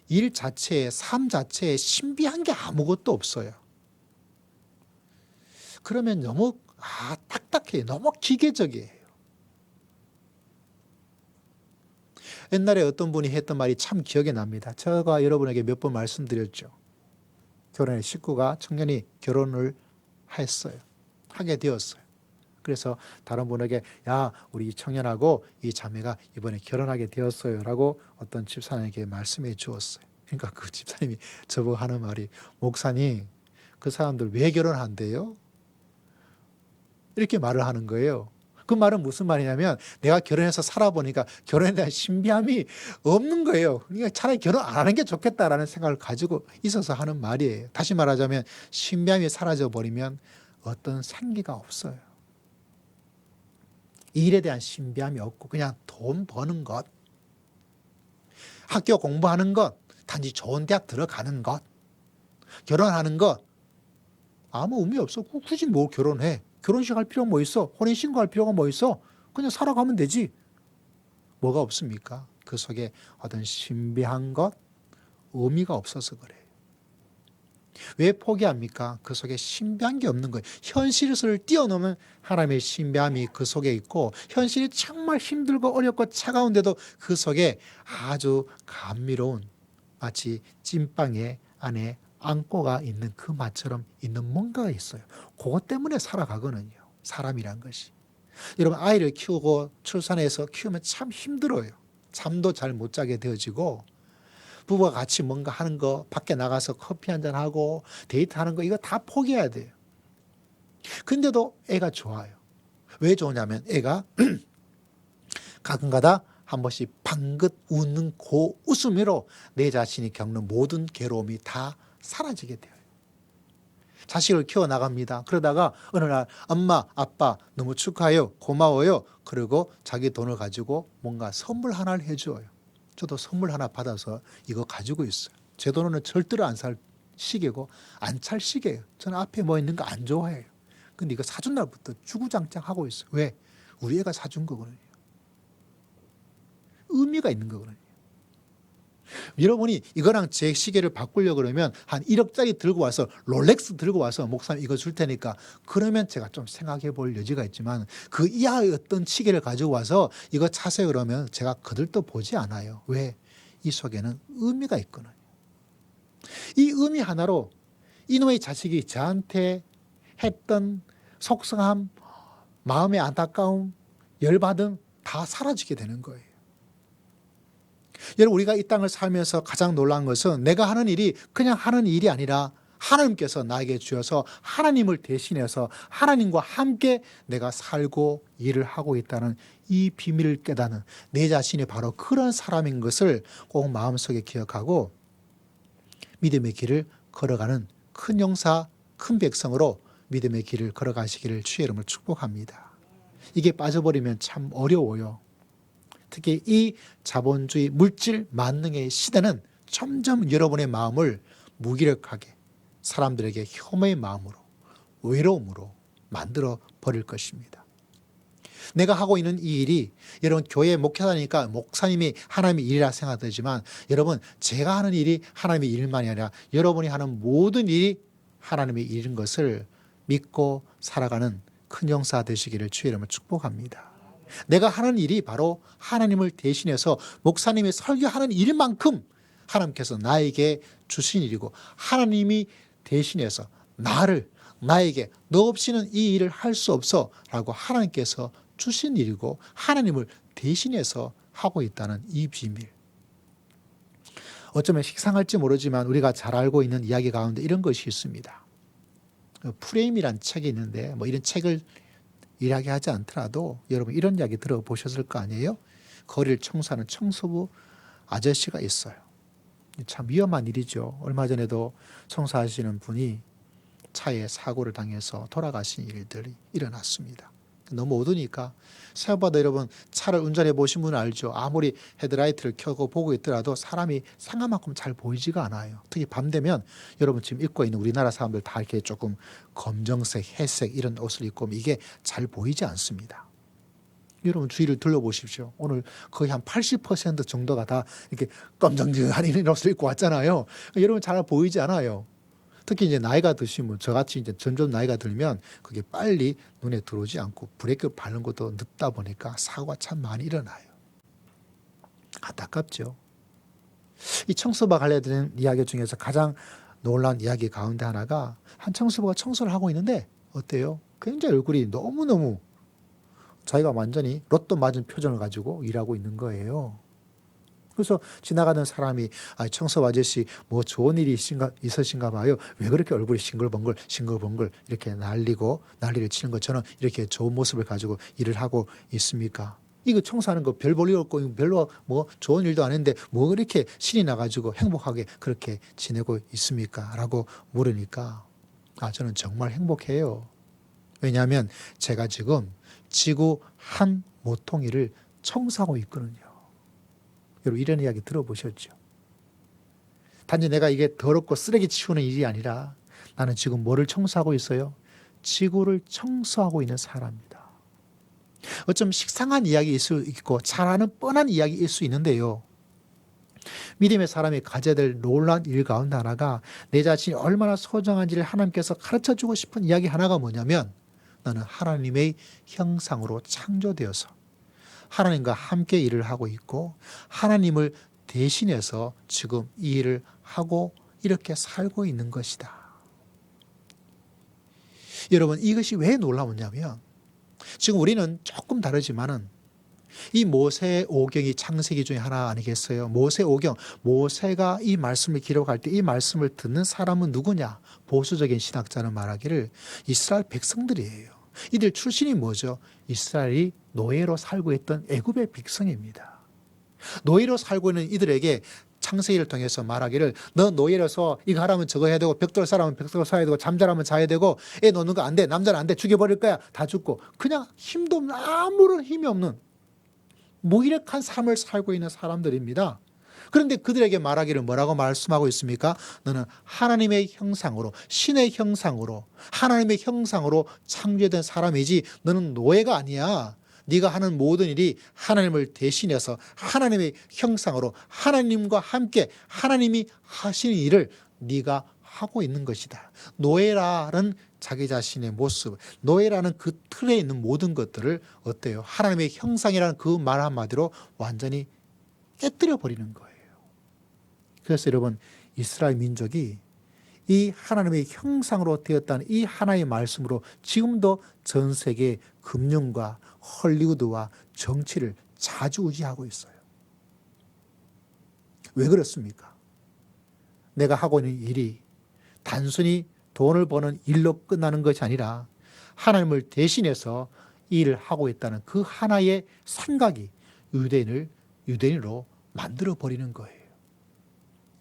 일 자체에, 삶 자체에 신비한 게 아무것도 없어요. 그러면 너무 딱딱해요. 너무 기계적이에요. 옛날에 어떤 분이 했던 말이 참 기억에 납니다. 제가 여러분에게 몇 번 말씀드렸죠. 결혼의 식구가 청년이 결혼을 하게 되었어요. 그래서 다른 분에게 야 우리 청년하고 이 자매가 이번에 결혼하게 되었어요 라고 어떤 집사님에게 말씀해 주었어요. 그러니까 그 집사님이 저보고 하는 말이 목사님 그 사람들 왜 결혼한대요? 이렇게 말을 하는 거예요. 그 말은 무슨 말이냐면 내가 결혼해서 살아보니까 결혼에 대한 신비함이 없는 거예요. 그러니까 차라리 결혼 안 하는 게 좋겠다라는 생각을 가지고 있어서 하는 말이에요. 다시 말하자면 신비함이 사라져버리면 어떤 생기가 없어요. 일에 대한 신비함이 없고 그냥 돈 버는 것, 학교 공부하는 것, 단지 좋은 대학 들어가는 것, 결혼하는 것 아무 의미 없어. 굳이 뭐 결혼해. 결혼식 할 필요가 뭐 있어. 혼인신고 할 필요가 뭐 있어. 그냥 살아가면 되지. 뭐가 없습니까? 그 속에 어떤 신비한 것, 의미가 없어서 그래요. 왜 포기합니까? 그 속에 신비한 게 없는 거예요. 현실을 뛰어넘은 하나님의 신비함이 그 속에 있고 현실이 정말 힘들고 어렵고 차가운데도 그 속에 아주 감미로운 마치 찐빵에 안에 안고가 있는 그 맛처럼 있는 뭔가가 있어요. 그것 때문에 살아가거든요. 사람이란 것이. 여러분 아이를 키우고 출산해서 키우면 참 힘들어요. 잠도 잘 못 자게 되어지고 부부가 같이 뭔가 하는 거, 밖에 나가서 커피 한잔 하고 데이트하는 거 이거 다 포기해야 돼요. 근데도 애가 좋아요. 왜 좋으냐면 애가 가끔가다 한 번씩 방긋 웃는 그 웃음으로 내 자신이 겪는 모든 괴로움이 다 사라지게 돼요. 자식을 키워나갑니다. 그러다가 어느 날 엄마, 아빠 너무 축하해요. 고마워요. 그리고 자기 돈을 가지고 뭔가 선물 하나를 해줘요. 저도 선물 하나 받아서 이거 가지고 있어요. 제 돈으로는 절대로 안 살 시계고 안 찰 시계예요. 저는 앞에 뭐 있는 거 안 좋아해요. 근데 이거 사준 날부터 주구장창하고 있어요. 왜? 우리 애가 사준 거거든요. 의미가 있는 거거든요. 여러분이 이거랑 제 시계를 바꾸려고 그러면 한 1억짜리 들고 와서 롤렉스 들고 와서 목사님 이거 줄 테니까 그러면 제가 좀 생각해 볼 여지가 있지만 그 이하의 어떤 시계를 가지고 와서 이거 차세요 그러면 제가 거들떠 보지 않아요. 왜? 이 속에는 의미가 있거든요. 이 의미 하나로 이놈의 자식이 저한테 했던 속상함, 마음의 안타까움, 열받음 다 사라지게 되는 거예요. 여러분 우리가 이 땅을 살면서 가장 놀라운 것은 내가 하는 일이 그냥 하는 일이 아니라 하나님께서 나에게 주어서 하나님을 대신해서 하나님과 함께 내가 살고 일을 하고 있다는 이 비밀을 깨닫는 내 자신이 바로 그런 사람인 것을 꼭 마음속에 기억하고 믿음의 길을 걸어가는 큰 용사, 큰 백성으로 믿음의 길을 걸어가시기를 주의 이름으로 축복합니다. 이게 빠져버리면 참 어려워요. 특히 이 자본주의 물질 만능의 시대는 점점 여러분의 마음을 무기력하게 사람들에게 혐오의 마음으로 외로움으로 만들어 버릴 것입니다. 내가 하고 있는 이 일이 여러분 교회 목회자니까 목사님이 하나님의 일이라 생각되지만 여러분 제가 하는 일이 하나님의 일만이 아니라 여러분이 하는 모든 일이 하나님의 일인 것을 믿고 살아가는 큰 용사 되시기를 주의 이름으로 축복합니다. 내가 하는 일이 바로 하나님을 대신해서 목사님이 설교하는 일만큼 하나님께서 나에게 주신 일이고 하나님이 대신해서 나에게 너 없이는 이 일을 할 수 없어 라고 하나님께서 주신 일이고 하나님을 대신해서 하고 있다는 이 비밀. 어쩌면 식상할지 모르지만 우리가 잘 알고 있는 이야기 가운데 이런 것이 있습니다. 프레임이란 책이 있는데 뭐 이런 책을 이야기하지 않더라도 여러분 이런 이야기 들어보셨을 거 아니에요? 거리를 청소하는 청소부 아저씨가 있어요. 참 위험한 일이죠. 얼마 전에도 청소하시는 분이 차에 사고를 당해서 돌아가신 일들이 일어났습니다. 너무 어두우니까 생각보다 여러분 차를 운전해 보신 분은 알죠. 아무리 헤드라이트를 켜고 보고 있더라도 사람이 생각만큼 잘 보이지가 않아요. 특히 밤 되면 여러분 지금 입고 있는 우리나라 사람들 다 이렇게 조금 검정색, 회색 이런 옷을 입고 이게 잘 보이지 않습니다. 여러분 주위를 둘러보십시오. 오늘 거의 한 80% 정도가 다 이렇게 검정증한 이런 옷을 입고 왔잖아요. 여러분 잘 보이지 않아요. 특히 이제 나이가 드시면 저같이 이제 점점 나이가 들면 그게 빨리 눈에 들어오지 않고 브레이크 밟는 것도 늦다 보니까 사고가 참 많이 일어나요. 안타깝죠. 이 청소부와 관련된 이야기 중에서 가장 놀라운 이야기 가운데 하나가 한 청소부가 청소를 하고 있는데 어때요? 굉장히 얼굴이 너무너무 자기가 완전히 로또 맞은 표정을 가지고 일하고 있는 거예요. 그래서 지나가는 사람이 청소부 아저씨 뭐 좋은 일이 있으신가 봐요. 왜 그렇게 얼굴이 싱글벙글 이렇게 난리를 치는 것처럼 이렇게 좋은 모습을 가지고 일을 하고 있습니까? 이거 청소하는 거 별 볼 일 없고 별로 뭐 좋은 일도 아닌데 뭐 그렇게 신이 나가지고 행복하게 그렇게 지내고 있습니까? 라고 물으니까 저는 정말 행복해요. 왜냐하면 제가 지금 지구 한 모퉁이를 청소하고 있거든요. 여러분 이런 이야기 들어보셨죠? 단지 내가 이게 더럽고 쓰레기 치우는 일이 아니라 나는 지금 뭐를 청소하고 있어요? 지구를 청소하고 있는 사람입니다. 어쩜 식상한 이야기일 수 있고 잘 아는 뻔한 이야기일 수 있는데요. 믿음의 사람이 가져야 될 놀라운 일 가운데 하나가 내 자신이 얼마나 소중한지를 하나님께서 가르쳐주고 싶은 이야기 하나가 뭐냐면 나는 하나님의 형상으로 창조되어서 하나님과 함께 일을 하고 있고 하나님을 대신해서 지금 이 일을 하고 이렇게 살고 있는 것이다. 여러분 이것이 왜 놀라웠냐면 지금 우리는 조금 다르지만은 이 모세의 오경이 창세기 중에 하나 아니겠어요? 모세 오경, 모세가 이 말씀을 기록할 때 이 말씀을 듣는 사람은 누구냐? 보수적인 신학자는 말하기를 이스라엘 백성들이에요. 이들 출신이 뭐죠? 이스라엘이 노예로 살고 있던 애굽의 백성입니다. 노예로 살고 있는 이들에게 창세기를 통해서 말하기를 너 노예라서 이거 하라면 저거 해야 되고 벽돌 사라면 벽돌 사야 되고 잠자라면 자야 되고 애 놓는 거 안 돼. 남자는 안 돼. 죽여버릴 거야. 다 죽고 그냥 힘도 없는 아무런 힘이 없는 무기력한 삶을 살고 있는 사람들입니다. 그런데 그들에게 말하기를 뭐라고 말씀하고 있습니까? 너는 하나님의 형상으로 신의 형상으로 하나님의 형상으로 창조된 사람이지 너는 노예가 아니야. 네가 하는 모든 일이 하나님을 대신해서 하나님의 형상으로 하나님과 함께 하나님이 하시는 일을 네가 하고 있는 것이다. 노예라는 자기 자신의 모습, 노예라는 그 틀에 있는 모든 것들을 어때요? 하나님의 형상이라는 그 말 한마디로 완전히 깨뜨려 버리는 거예요. 그래서 여러분 이스라엘 민족이 이 하나님의 형상으로 되었다는 이 하나의 말씀으로 지금도 전 세계 금융과 헐리우드와 정치를 좌지우지하고 있어요. 왜 그렇습니까? 내가 하고 있는 일이 단순히 돈을 버는 일로 끝나는 것이 아니라 하나님을 대신해서 이 일을 하고 있다는 그 하나의 생각이 유대인으로 만들어 버리는 거예요.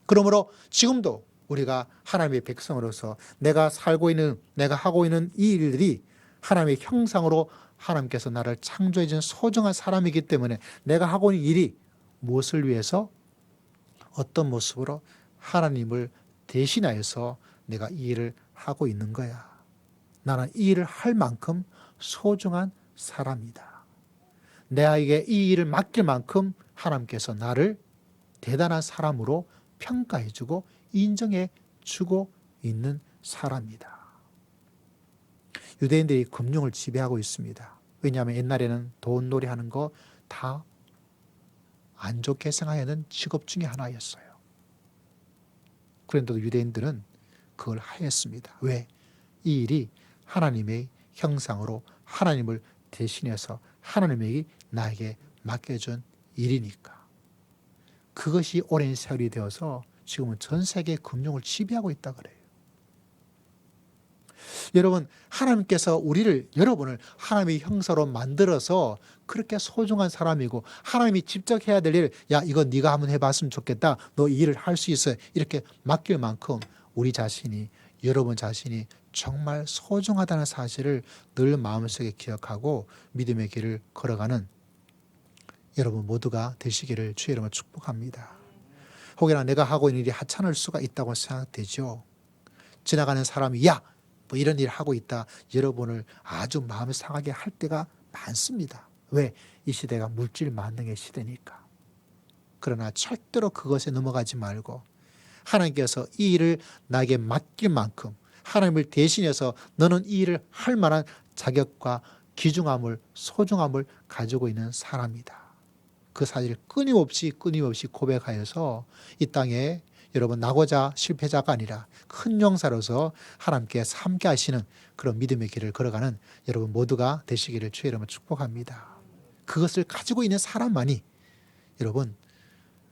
그러므로 지금도 우리가 하나님의 백성으로서 내가 하고 있는 이 일들이 하나님의 형상으로 하나님께서 나를 창조해 준 소중한 사람이기 때문에 내가 하고 있는 일이 무엇을 위해서 어떤 모습으로 하나님을 대신하여서 내가 이 일을 하고 있는 거야. 나는 이 일을 할 만큼 소중한 사람이다. 내에게 이 일을 맡길 만큼 하나님께서 나를 대단한 사람으로 평가해주고 인정해주고 있는 사람이다. 유대인들이 금융을 지배하고 있습니다. 왜냐하면 옛날에는 돈놀이 하는 거 다 안 좋게 생각하는 직업 중에 하나였어요. 그런데도 유대인들은 그걸 하였습니다. 왜? 이 일이 하나님의 형상으로 하나님을 대신해서 하나님이 나에게 맡겨준 일이니까. 그것이 오랜 세월이 되어서 지금은 전 세계 금융을 지배하고 있다 그래요. 여러분, 하나님께서 여러분을 하나님의 형상으로 만들어서 그렇게 소중한 사람이고 하나님이 직접 해야 될 일, 야 이거 네가 한번 해봤으면 좋겠다. 너 이 일을 할 수 있어. 이렇게 맡길 만큼 여러분 자신이 정말 소중하다는 사실을 늘 마음속에 기억하고 믿음의 길을 걸어가는 여러분 모두가 되시기를 주의 이름으로 축복합니다. 혹여나 내가 하고 있는 일이 하찮을 수가 있다고 생각되죠. 지나가는 사람이 뭐 이런 일을 하고 있다. 여러분을 아주 마음을 상하게 할 때가 많습니다. 왜? 이 시대가 물질 만능의 시대니까. 그러나 절대로 그것에 넘어가지 말고 하나님께서 이 일을 나에게 맡길 만큼 하나님을 대신해서 너는 이 일을 할 만한 자격과 귀중함을 소중함을 가지고 있는 사람이다. 그 사실을 끊임없이 고백하여서 이 땅에 여러분 나고자 실패자가 아니라 큰 용사로서 하나님께 함께 하시는 그런 믿음의 길을 걸어가는 여러분 모두가 되시기를 주의 이름으로 축복합니다. 그것을 가지고 있는 사람만이 여러분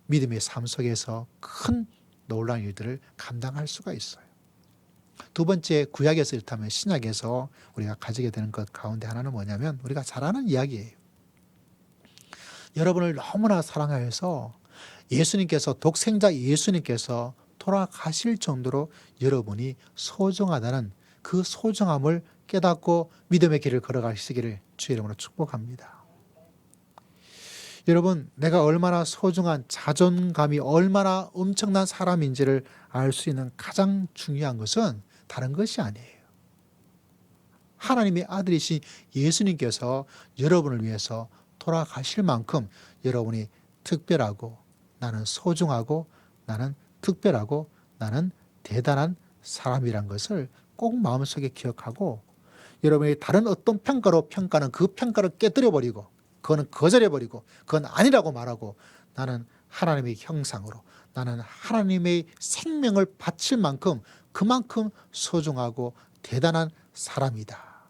믿음의 삶 속에서 큰 놀라운 일들을 감당할 수가 있어요. 두 번째, 구약에서 이렇다면 신약에서 우리가 가지게 되는 것 가운데 하나는 뭐냐면 우리가 잘 아는 이야기예요. 여러분을 너무나 사랑하여서 독생자 예수님께서 돌아가실 정도로 여러분이 소중하다는 그 소중함을 깨닫고 믿음의 길을 걸어가시기를 주의 이름으로 축복합니다. 여러분, 내가 얼마나 소중한 자존감이 얼마나 엄청난 사람인지를 알 수 있는 가장 중요한 것은 다른 것이 아니에요. 하나님의 아들이신 예수님께서 여러분을 위해서 돌아가실 만큼 여러분이 특별하고 나는 소중하고 나는 특별하고 나는 대단한 사람이란 것을 꼭 마음속에 기억하고 여러분이 다른 어떤 평가로 평가는 그 평가를 깨뜨려버리고 그거는 거절해버리고 그건 아니라고 말하고 나는 하나님의 형상으로 나는 하나님의 생명을 바칠 만큼 그만큼 소중하고 대단한 사람이다.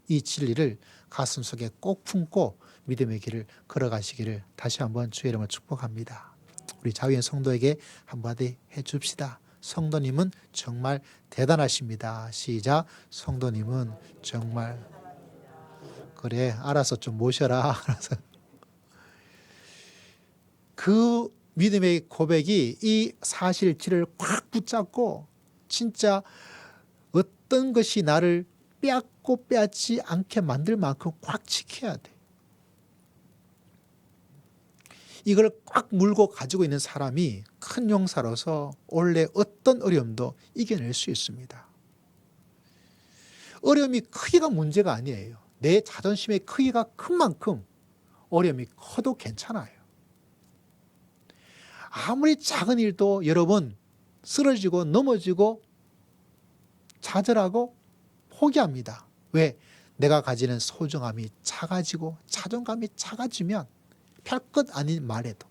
이 진리를 가슴속에 꼭 품고 믿음의 길을 걸어가시기를 다시 한번 주의 이름으로 축복합니다. 우리 자위원 성도에게 한마디 해줍시다. 성도님은 정말 대단하십니다. 시작. 성도님은 정말 그래 알아서 좀 모셔라. 그 믿음의 고백이 이 사실치를 꽉 붙잡고 진짜 어떤 것이 나를 빼앗고 빼앗지 않게 만들 만큼 꽉 지켜야 돼. 이걸 꽉 물고 가지고 있는 사람이 큰 용사로서 원래 어떤 어려움도 이겨낼 수 있습니다. 어려움이 크기가 문제가 아니에요. 내 자존심의 크기가 큰 만큼 어려움이 커도 괜찮아요. 아무리 작은 일도 여러분 쓰러지고 넘어지고 좌절하고 포기합니다. 왜? 내가 가지는 소중함이 작아지고 자존감이 작아지면 별것 아닌 말에도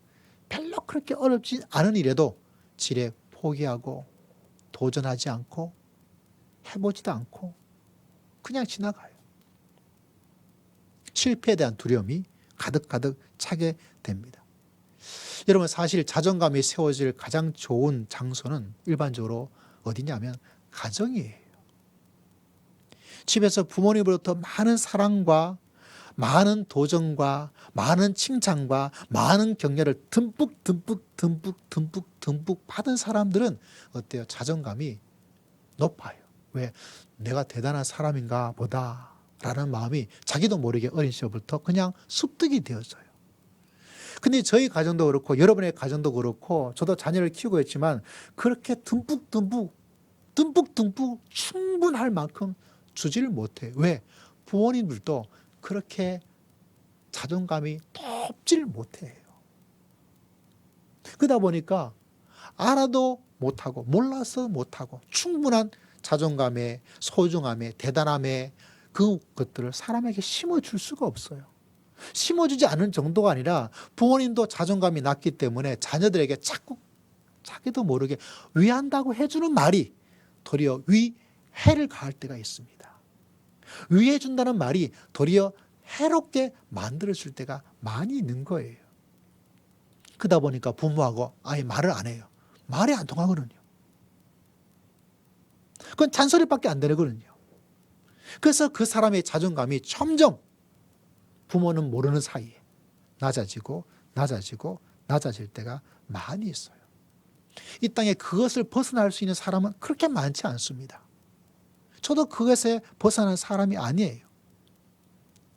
별로 그렇게 어렵지 않은 일에도 지레 포기하고 도전하지 않고 해보지도 않고 그냥 지나가요. 실패에 대한 두려움이 가득가득 차게 됩니다. 여러분 사실 자존감이 세워질 가장 좋은 장소는 일반적으로 어디냐면 가정이에요. 집에서 부모님으로부터 많은 사랑과 많은 도전과 많은 칭찬과 많은 격려를 듬뿍 받은 사람들은 어때요? 자존감이 높아요. 왜? 내가 대단한 사람인가 보다 라는 마음이 자기도 모르게 어린 시절부터 그냥 습득이 되어져요. 근데 저희 가정도 그렇고 여러분의 가정도 그렇고 저도 자녀를 키우고 있지만 그렇게 듬뿍 충분할 만큼 주지를 못해요. 왜? 부모님들도 그렇게 자존감이 높지를 못해요. 그러다 보니까 알아도 못하고 몰라서 못하고 충분한 자존감에 소중함에 대단함에 그것들을 사람에게 심어줄 수가 없어요. 심어주지 않은 정도가 아니라 부모님도 자존감이 낮기 때문에 자녀들에게 자꾸 자기도 모르게 위한다고 해주는 말이 도리어 위해를 가할 때가 있습니다. 위해준다는 말이 도리어 해롭게 만들어줄 때가 많이 있는 거예요. 그러다 보니까 부모하고 아예 말을 안 해요. 말이 안 통하거든요. 그건 잔소리밖에 안 되거든요. 그래서 그 사람의 자존감이 점점 부모는 모르는 사이에 낮아지고 낮아질 때가 많이 있어요. 이 땅에 그것을 벗어날 수 있는 사람은 그렇게 많지 않습니다. 저도 그것에 벗어난 사람이 아니에요.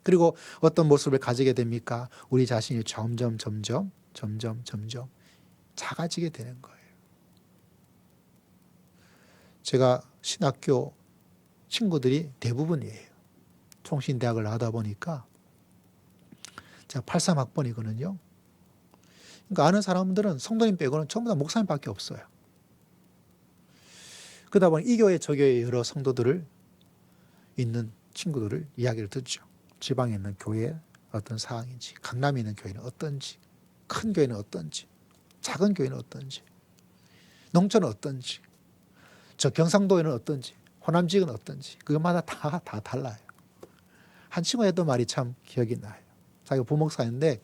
그리고 어떤 모습을 가지게 됩니까? 우리 자신이 점점 작아지게 되는 거예요. 제가 신학교 친구들이 대부분이에요. 통신대학을 나오다 보니까 제가 83학번이거든요. 그러니까 아는 사람들은 성도님 빼고는 전부 다 목사님밖에 없어요. 그러다 보니 이 교회 저 교회 여러 성도들을 있는 친구들을 이야기를 듣죠. 지방에 있는 교회의 어떤 상황인지, 강남에 있는 교회는 어떤지, 큰 교회는 어떤지, 작은 교회는 어떤지, 농촌은 어떤지, 저 경상도에는 어떤지, 호남 지역은 어떤지 그것마다 다 달라요. 한 친구가 했던 말이 참 기억이 나요. 자기가 부목사인데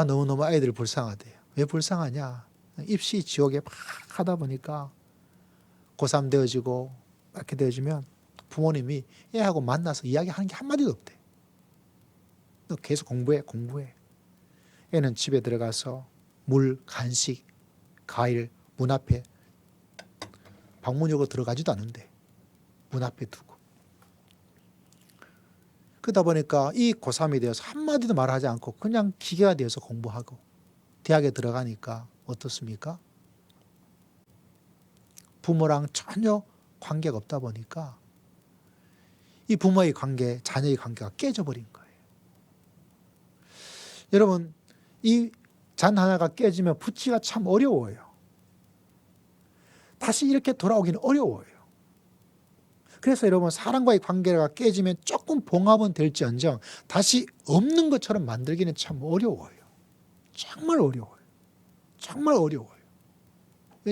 너무너무 아이들 불쌍하대요. 왜 불쌍하냐? 입시 지옥에 막 하다 보니까 고3 되어지고 이렇게 되어지면 부모님이 애하고 만나서 이야기하는 게 한마디도 없대. 너 계속 공부해. 애는 집에 들어가서 물, 간식, 과일 문 앞에 방문 열고 들어가지도 않는데 문 앞에 두고. 그러다 보니까 이 고3이 되어서 한마디도 말하지 않고 그냥 기계가 되어서 공부하고 대학에 들어가니까 어떻습니까? 부모랑 전혀 관계가 없다 보니까 이 부모의 관계, 자녀의 관계가 깨져버린 거예요. 여러분, 이 잔 하나가 깨지면 붙이기가 참 어려워요. 다시 이렇게 돌아오기는 어려워요. 그래서 여러분 사람과의 관계가 깨지면 조금 봉합은 될지언정 다시 없는 것처럼 만들기는 참 어려워요. 정말 어려워요.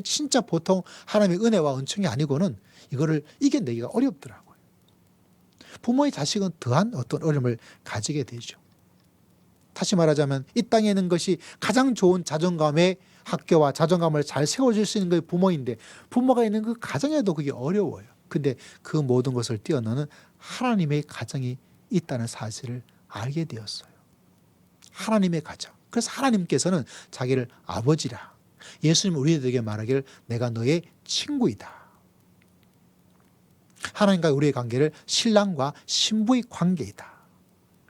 진짜 보통 하나님의 은혜와 은총이 아니고는 이거를 이겨내기가 어렵더라고요. 부모의 자식은 더한 어떤 어려움을 가지게 되죠. 다시 말하자면 이 땅에 있는 것이 가장 좋은 자존감의 학교와 자존감을 잘 세워줄 수 있는 게 부모인데 부모가 있는 그 가정에도 그게 어려워요. 근데 그 모든 것을 뛰어넘는 하나님의 가정이 있다는 사실을 알게 되었어요. 하나님의 가정. 그래서 하나님께서는 자기를 아버지라, 예수님 우리에게 말하기를 내가 너의 친구이다. 하나님과 우리의 관계를 신랑과 신부의 관계이다.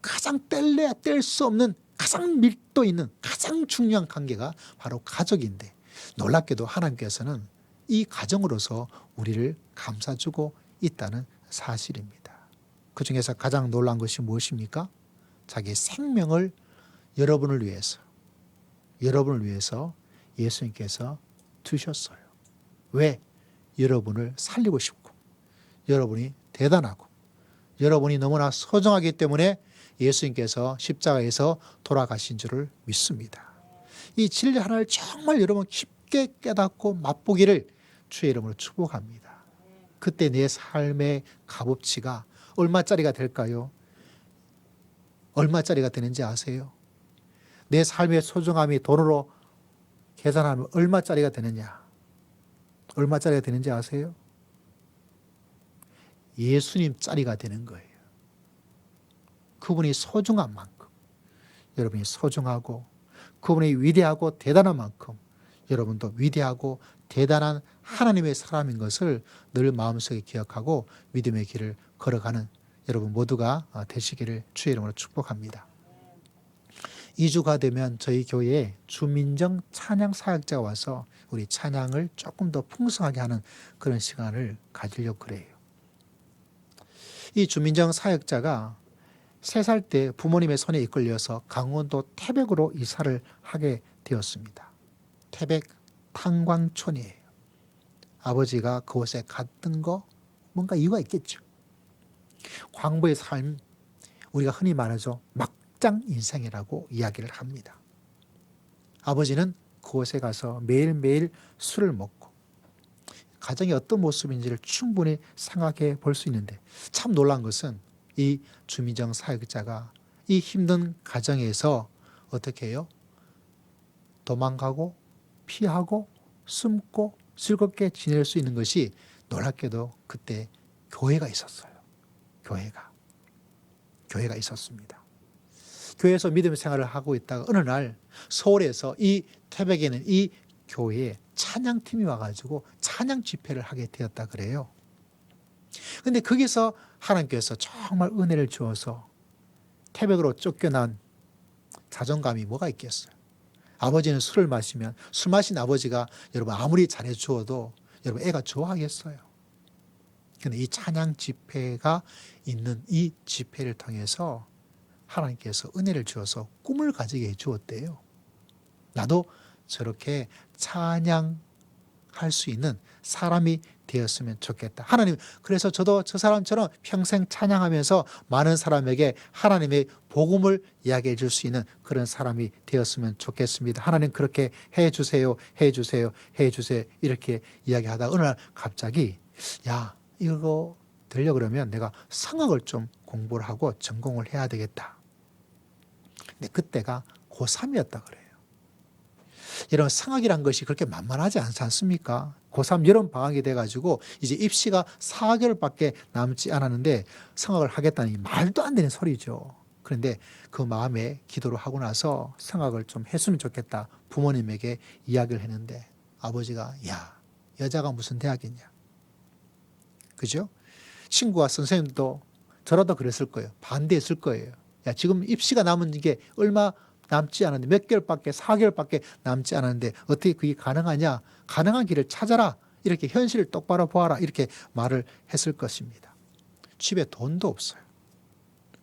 가장 뗄래야 뗄 수 없는 가장 밀도 있는 가장 중요한 관계가 바로 가족인데, 놀랍게도 하나님께서는 이 가정으로서 우리를 감싸주고 있다는 사실입니다. 그 중에서 가장 놀라운 것이 무엇입니까? 자기의 생명을 여러분을 위해서 예수님께서 두셨어요. 왜? 여러분을 살리고 싶고, 여러분이 대단하고, 여러분이 너무나 소중하기 때문에 예수님께서 십자가에서 돌아가신 줄을 믿습니다. 이 진리 하나를 정말 여러분 깊게 깨닫고 맛보기를 주의 이름으로 축복합니다. 그때 내 삶의 값어치가 얼마짜리가 될까요? 얼마짜리가 되는지 아세요? 내 삶의 소중함이 돈으로 계산하면 얼마짜리가 되느냐? 얼마짜리가 되는지 아세요? 예수님짜리가 되는 거예요. 그분이 소중한 만큼, 여러분이 소중하고, 그분이 위대하고 대단한 만큼 여러분도 위대하고 대단한 하나님의 사람인 것을 늘 마음속에 기억하고 믿음의 길을 걸어가는 여러분 모두가 되시기를 주의 이름으로 축복합니다. 2주가 되면 저희 교회에 주민정 찬양 사역자가 와서 우리 찬양을 조금 더 풍성하게 하는 그런 시간을 가지려고 그래요. 이 주민정 사역자가 3살 때 부모님의 손에 이끌려서 강원도 태백으로 이사를 하게 되었습니다. 태백 탄광촌이에요. 아버지가 그곳에 갔던 거 뭔가 이유가 있겠죠. 광부의 삶, 우리가 흔히 말하죠. 막장 인생이라고 이야기를 합니다. 아버지는 그곳에 가서 매일매일 술을 먹고 가정이 어떤 모습인지를 충분히 생각해 볼 수 있는데, 참 놀란 것은 이 주민정 사역자가 이 힘든 가정에서 어떻게 해요? 도망가고 피하고 숨고 즐겁게 지낼 수 있는 것이 놀랍게도 그때 교회가 있었어요. 교회가 있었습니다. 교회에서 믿음의 생활을 하고 있다가 어느 날 서울에서 이 태백에는 이 교회에 찬양팀이 와가지고 찬양 집회를 하게 되었다 그래요. 근데 거기서 하나님께서 정말 은혜를 주어서 태백으로 쫓겨난 자존감이 뭐가 있겠어요? 아버지는 술을 마시면 술 마신 아버지가 여러분 아무리 잘해 주어도 여러분 애가 좋아하겠어요? 근데 이 찬양 집회가 있는 이 집회를 통해서 하나님께서 은혜를 주어서 꿈을 가지게 해 주었대요. 나도 저렇게 찬양할 수 있는 사람이 되었으면 좋겠다. 하나님, 그래서 저도 저 사람처럼 평생 찬양하면서 많은 사람에게 하나님의 복음을 이야기해 줄 수 있는 그런 사람이 되었으면 좋겠습니다. 하나님 그렇게 해 주세요. 이렇게 이야기하다가 어느 날 갑자기 야, 이거 되려고 그러면 내가 성악을 좀 공부를 하고 전공을 해야 되겠다. 근데 그때가 고3이었다 그래요. 이런 성악이란 것이 그렇게 만만하지 않지 않습니까? 고3 여름 방학이 돼가지고 이제 입시가 4개월밖에 남지 않았는데 성악을 하겠다니 말도 안 되는 소리죠. 그런데 그 마음에 기도를 하고 나서 성악을 좀 했으면 좋겠다 부모님에게 이야기를 했는데 아버지가 야, 여자가 무슨 대학이냐. 그죠? 친구와 선생님도 저라도 그랬을 거예요. 반대했을 거예요. 야, 지금 입시가 남은 게 얼마 남지 않았는데 몇 개월밖에 4개월밖에 남지 않았는데 어떻게 그게 가능하냐. 가능한 길을 찾아라. 이렇게 현실을 똑바로 보아라. 이렇게 말을 했을 것입니다. 집에 돈도 없어요.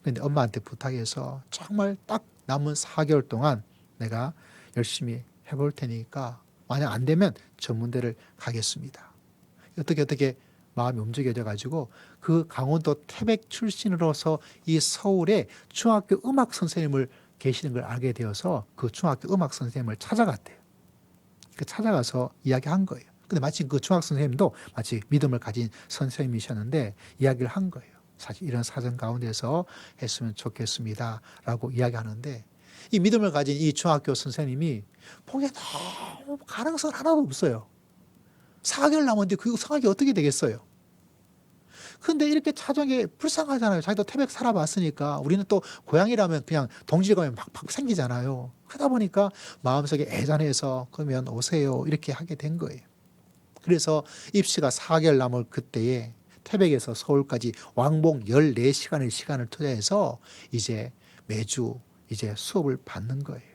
그런데 엄마한테 부탁해서 정말 딱 남은 4개월 동안 내가 열심히 해볼 테니까 만약 안 되면 전문대를 가겠습니다. 어떻게 마음이 움직여져 가지고 그 강원도 태백 출신으로서 이 서울에 중학교 음악 선생님을 계시는 걸 알게 되어서 그 중학교 음악 선생님을 찾아갔대요. 찾아가서 이야기한 거예요. 근데 마치 그 중학 선생님도 마치 믿음을 가진 선생님이셨는데 이야기를 한 거예요. 사실 이런 사정 가운데서 했으면 좋겠습니다 라고 이야기하는데 이 믿음을 가진 이 중학교 선생님이 보기에 너무 가능성 하나도 없어요. 4개월 남았는데 그 성악이 어떻게 되겠어요? 근데 이렇게 찾아온 게 불쌍하잖아요. 자기도 태백 살아봤으니까. 우리는 또 고향이라면 그냥 동질감이 팍팍 생기잖아요. 그러다 보니까 마음속에 애잔해서 그러면 오세요 이렇게 하게 된 거예요. 그래서 입시가 4개월 남을 그때에 태백에서 서울까지 왕복 14시간의 시간을 투자해서 이제 매주 이제 수업을 받는 거예요.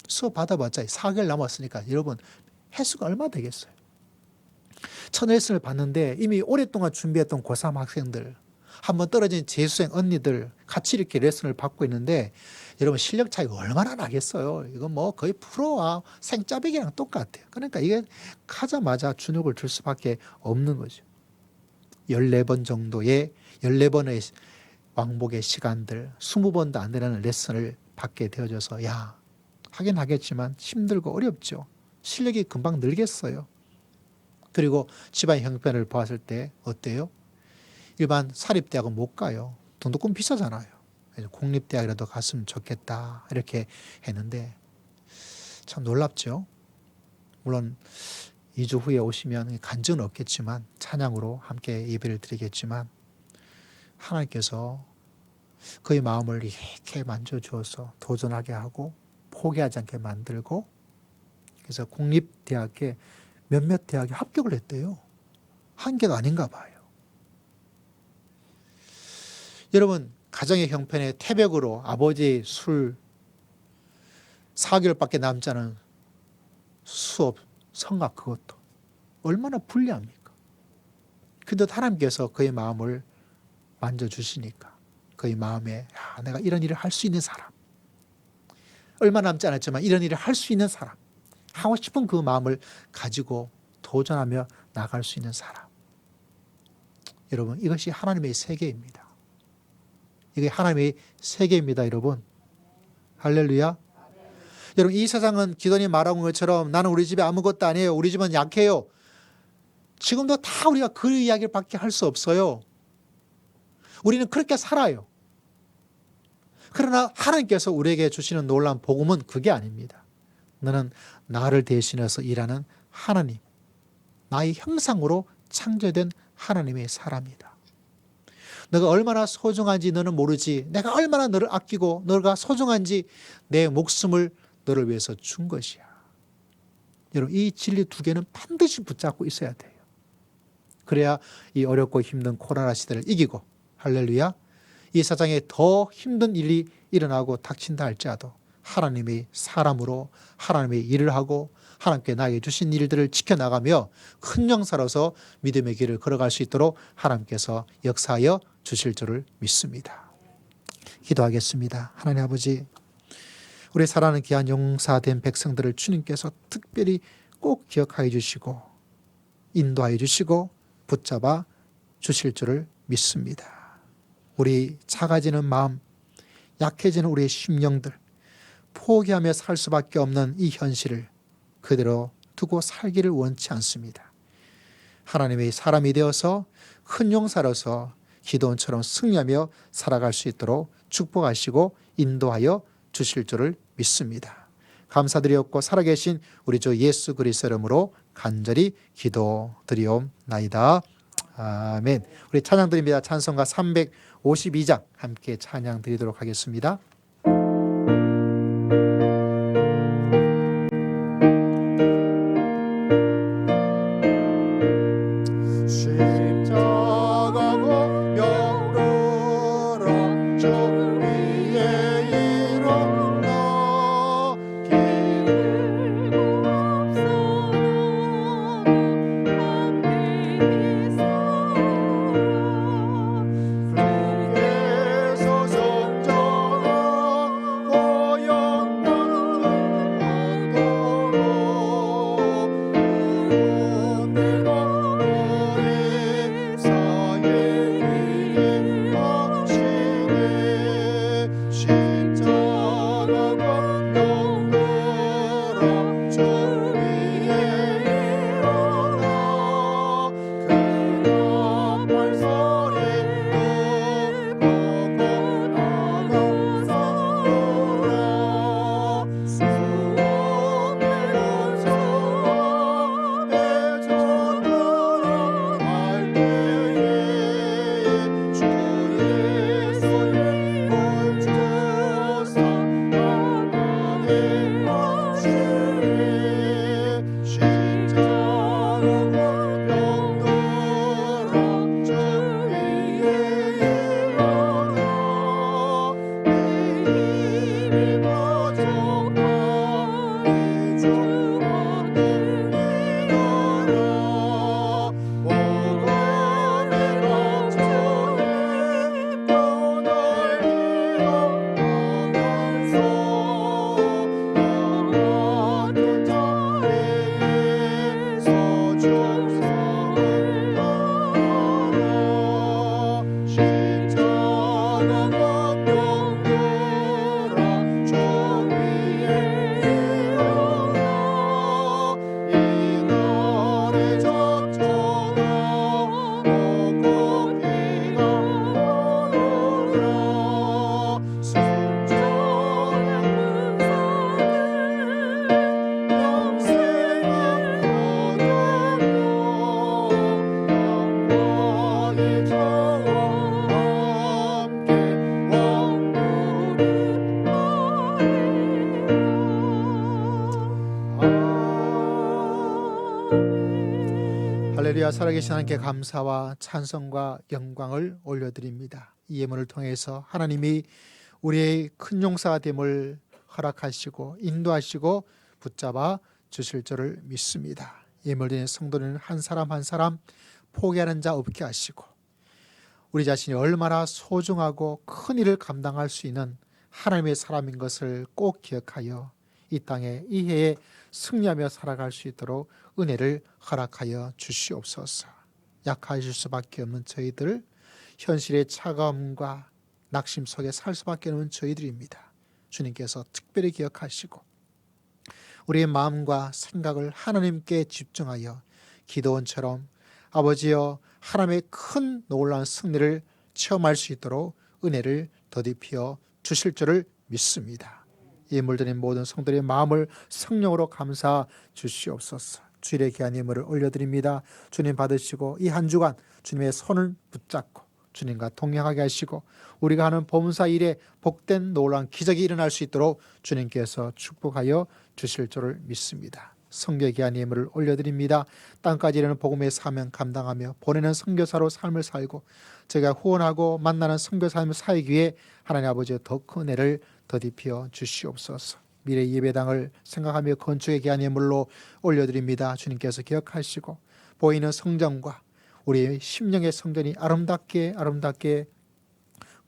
수업 받아봤자 4개월 남았으니까 여러분 횟수가 얼마 되겠어요? 첫 레슨을 받는데 이미 오랫동안 준비했던 고3 학생들, 한번 떨어진 재수생 언니들 같이 이렇게 레슨을 받고 있는데 여러분 실력 차이가 얼마나 나겠어요. 이건 뭐 거의 프로와 생짜배기랑 똑같아요. 그러니까 이게 가자마자 주눅을 들 수밖에 없는 거죠. 14번 정도의 14번의 왕복의 시간들 20번도 안 되는 레슨을 받게 되어져서 야 하긴 하겠지만 힘들고 어렵죠. 실력이 금방 늘겠어요. 그리고 집안 형편을 보았을 때 어때요? 일반 사립대학은 못 가요. 돈도 좀 비싸잖아요. 그래서 공립대학이라도 갔으면 좋겠다 이렇게 했는데 참 놀랍죠. 물론 2주 후에 오시면 간증은 없겠지만 찬양으로 함께 예배를 드리겠지만 하나님께서 그의 마음을 이렇게 만져주어서 도전하게 하고 포기하지 않게 만들고 그래서 공립대학에 몇몇 대학에 합격을 했대요. 한 개도 아닌가 봐요. 여러분 가정의 형편에 태백으로 아버지의 술 4개월밖에 남지 않은 수업 성악 그것도 얼마나 불리합니까? 근데 하나님께서 그의 마음을 만져주시니까 그의 마음에 야, 내가 이런 일을 할 수 있는 사람 얼마 남지 않았지만 이런 일을 할 수 있는 사람 하고 싶은 그 마음을 가지고 도전하며 나갈 수 있는 사람. 여러분 이것이 하나님의 세계입니다. 이게 하나님의 세계입니다. 여러분 할렐루야. 여러분 이 세상은 기도님 말한 것처럼 나는 우리 집에 아무것도 아니에요. 우리 집은 약해요. 지금도 다 우리가 그 이야기를 밖에 할 수 없어요. 우리는 그렇게 살아요. 그러나 하나님께서 우리에게 주시는 놀라운 복음은 그게 아닙니다. 너는 나를 대신해서 일하는 하나님, 나의 형상으로 창조된 하나님의 사람이다. 너가 얼마나 소중한지 너는 모르지. 내가 얼마나 너를 아끼고 너가 소중한지 내 목숨을 너를 위해서 준 것이야. 여러분 이 진리 두 개는 반드시 붙잡고 있어야 돼요. 그래야 이 어렵고 힘든 코로나 시대를 이기고 할렐루야 이 세상에 더 힘든 일이 일어나고 닥친다 할지라도 하나님의 사람으로 하나님의 일을 하고 하나님께 나에게 주신 일들을 지켜나가며 큰 영사로서 믿음의 길을 걸어갈 수 있도록 하나님께서 역사하여 주실 줄을 믿습니다. 기도하겠습니다. 하나님 아버지 우리 사랑하는 귀한 용사된 백성들을 주님께서 특별히 꼭 기억하여 주시고 인도하여 주시고 붙잡아 주실 줄을 믿습니다. 우리 작아지는 마음, 약해지는 우리의 심령들, 포기하며 살 수밖에 없는 이 현실을 그대로 두고 살기를 원치 않습니다. 하나님의 사람이 되어서 큰 용사로서 기도원처럼 승리하며 살아갈 수 있도록 축복하시고 인도하여 주실 줄을 믿습니다. 감사드리옵고 살아계신 우리 주 예수 그리스도 이름으로 간절히 기도드리옵나이다. 아멘. 우리 찬양 드립니다. 찬송가 352장 함께 찬양 드리도록 하겠습니다. 주께서 성전을 살아계신 하나님께 감사와 찬송과 영광을 올려드립니다. 이 예물을 통해서 하나님이 우리의 큰 용사가 됨을 허락하시고 인도하시고 붙잡아 주실 줄을 믿습니다. 예물 드리는 성도는 한 사람 한 사람 포기하는 자 없게 하시고 우리 자신이 얼마나 소중하고 큰 일을 감당할 수 있는 하나님의 사람인 것을 꼭 기억하여 이 땅에 이 해에 승리하며 살아갈 수 있도록 은혜를 허락하여 주시옵소서. 약하실 수밖에 없는 저희들, 현실의 차가움과 낙심 속에 살 수밖에 없는 저희들입니다. 주님께서 특별히 기억하시고 우리의 마음과 생각을 하나님께 집중하여 기도원처럼 아버지여 하나님의 큰 놀라운 승리를 체험할 수 있도록 은혜를 더디피어 주실 줄을 믿습니다. 예물 드린 모든 성도의 마음을 성령으로 감사 주시옵소서. 주일의 귀한 예물을 올려드립니다. 주님 받으시고 이 한 주간 주님의 손을 붙잡고 주님과 동행하게 하시고 우리가 하는 범사 일에 복된 놀라운 기적이 일어날 수 있도록 주님께서 축복하여 주실 줄을 믿습니다. 선교의 귀한 예물을 올려드립니다. 땅까지 이르는 복음의 사명 감당하며 보내는 선교사로 삶을 살고 제가 후원하고 만나는 선교사 삶을 살기 위해 하나님 아버지의 더 큰 은혜를 더디피어 주시옵소서. 미래 예배당을 생각하며 건축의 귀한 예물로 올려드립니다. 주님께서 기억하시고 보이는 성전과 우리의 심령의 성전이 아름답게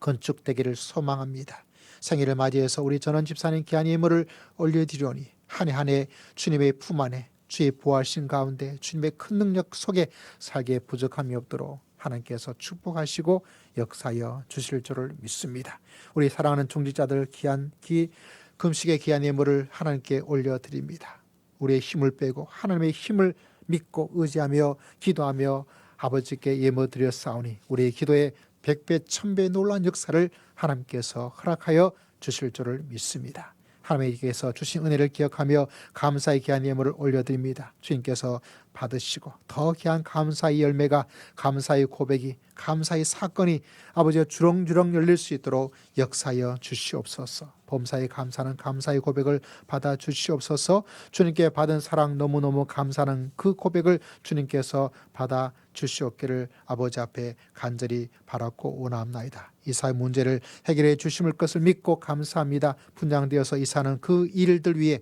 건축되기를 소망합니다. 생일을 맞이해서 우리 전원 집사님 귀한 예물을 올려드리오니 한 해 한 해 주님의 품 안에 주의 보호하신 가운데 주님의 큰 능력 속에 살기에 부족함이 없도록 하나님께서 축복하시고 역사하여 주실 줄을 믿습니다. 우리 사랑하는 중직자들 귀한 금식의 귀한 예물을 하나님께 올려드립니다. 우리의 힘을 빼고 하나님의 힘을 믿고 의지하며 기도하며 아버지께 예물 드려 싸우니 우리의 기도에 100배 1000배의 놀라운 역사를 하나님께서 허락하여 주실 줄을 믿습니다. 하나님께서 주신 은혜를 기억하며 감사의 귀한 예물을 올려드립니다. 주님께서 받으시고 더 귀한 감사의 열매가 감사의 고백이 감사의 사건이 아버지가 주렁주렁 열릴 수 있도록 역사하여 주시옵소서. 범사에 감사하는 감사의 고백을 받아 주시옵소서. 주님께 받은 사랑 너무너무 감사하는 그 고백을 주님께서 받아 주시옵기를 아버지 앞에 간절히 바랐고 원합나이다. 이사의 문제를 해결해 주심을 것을 믿고 감사합니다. 분양되어서 이사는 그 일들 위해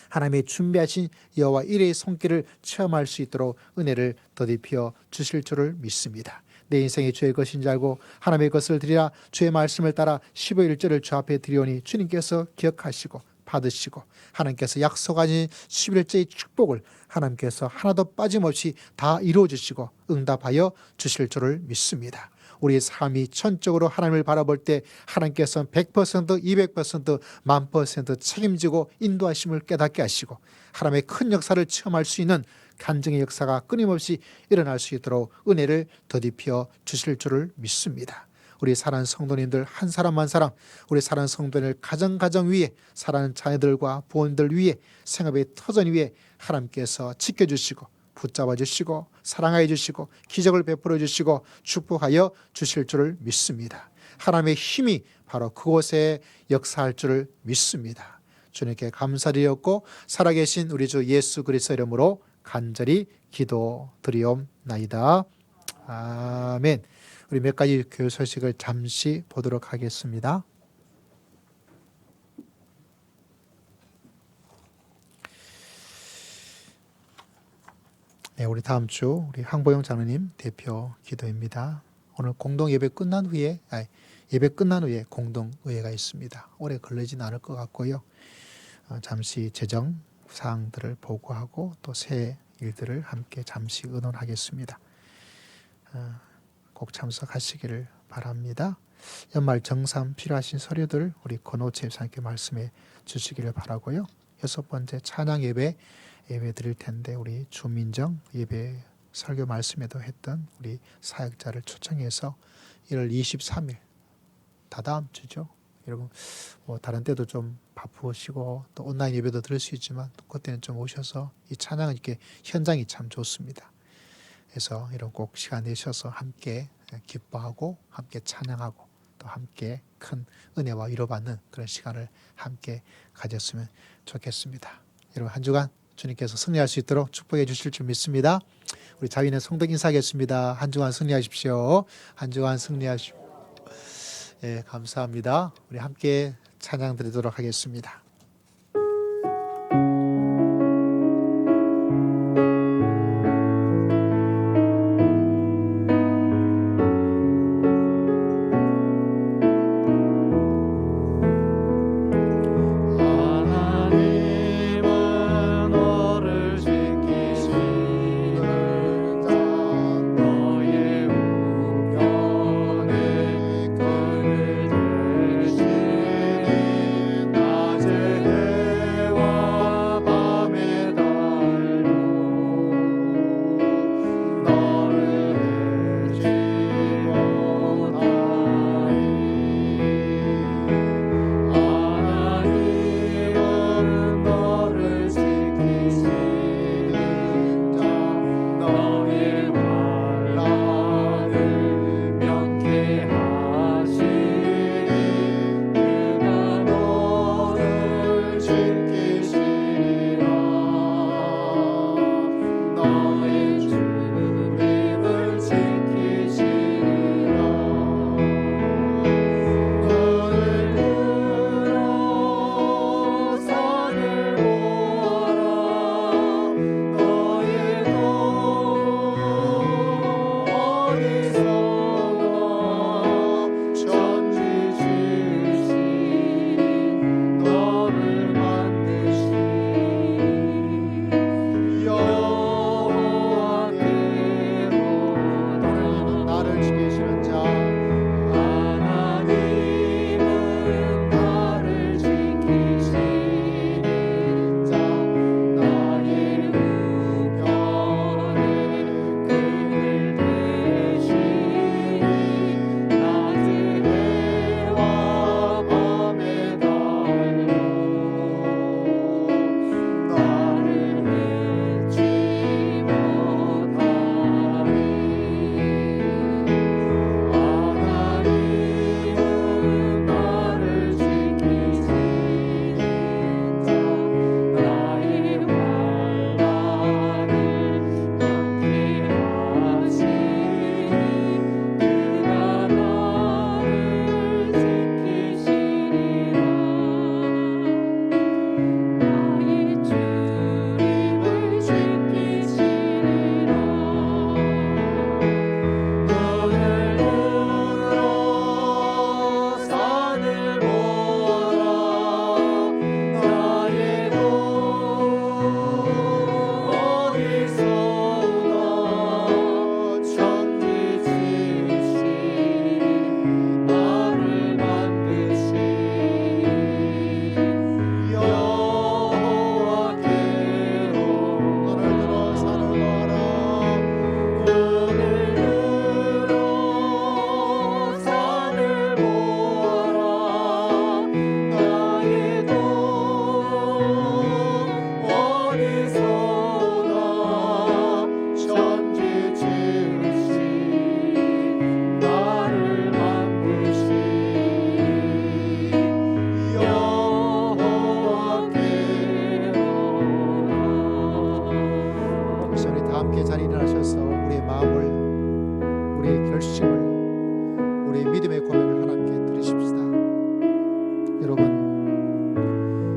하나님의 준비하신 여호와 일의 손길을 체험할 수 있도록 은혜를 더디피어 주실 줄을 믿습니다. 내 인생이 주의 것인 줄 알고 하나님의 것을 드리라 주의 말씀을 따라 15일절을 주 앞에 드리오니 주님께서 기억하시고 받으시고 하나님께서 약속하신 11일째의 축복을 하나님께서 하나도 빠짐없이 다 이루어 주시고 응답하여 주실 줄을 믿습니다. 우리의 삶이 전적으로 하나님을 바라볼 때 하나님께서는 100%, 200%, 1000% 책임지고 인도하심을 깨닫게 하시고 하나님의 큰 역사를 체험할 수 있는 간증의 역사가 끊임없이 일어날 수 있도록 은혜를 더디피어 주실 줄을 믿습니다. 우리 사랑하는 성도님들 한 사람 한 사람 우리 사랑하는 성도님들 가정 위에 사랑하는 자녀들과 부모님들 위에 생업의 터전 위에 하나님께서 지켜주시고 붙잡아 주시고 사랑하여 주시고 기적을 베풀어 주시고 축복하여 주실 줄을 믿습니다. 하나님의 힘이 바로 그곳에 역사할 줄을 믿습니다. 주님께 감사드렸고 살아계신 우리 주 예수 그리스도 이름으로 간절히 기도드리옵나이다. 아멘. 우리 몇 가지 교회 소식을 잠시 보도록 하겠습니다. 네, 우리 다음 주 우리 황보영 장로님 대표 기도입니다. 오늘 공동 예배 끝난 후에 공동 의회가 있습니다. 오래 걸리진 않을 것 같고요. 잠시 재정 사항들을 보고하고 또 새 일들을 함께 잠시 의논하겠습니다. 꼭 참석하시기를 바랍니다. 연말 정산 필요하신 서류들 우리 권호채 집사님께 말씀해 주시기를 바라고요. 6번째 찬양 예배 드릴 텐데 우리 주민정 예배 설교 말씀에도 했던 우리 사역자를 초청해서 1월 23일 다다음 주죠. 여러분 다른 때도 좀 바쁘시고 또 온라인 예배도 들을 수 있지만 그때는 좀 오셔서 이 찬양은 이렇게 현장이 참 좋습니다. 그래서 이런 꼭 시간 내셔서 함께 기뻐하고 함께 찬양하고 또 함께 큰 은혜와 위로받는 그런 시간을 함께 가졌으면 좋겠습니다. 여러분 한 주간 주님께서 승리할 수 있도록 축복해 주실 줄 믿습니다. 우리 자유인의 성도 인사하겠습니다. 한 주간 승리하십시오. 한 주간 승리하십시오. 예, 감사합니다. 우리 함께 찬양 드리도록 하겠습니다.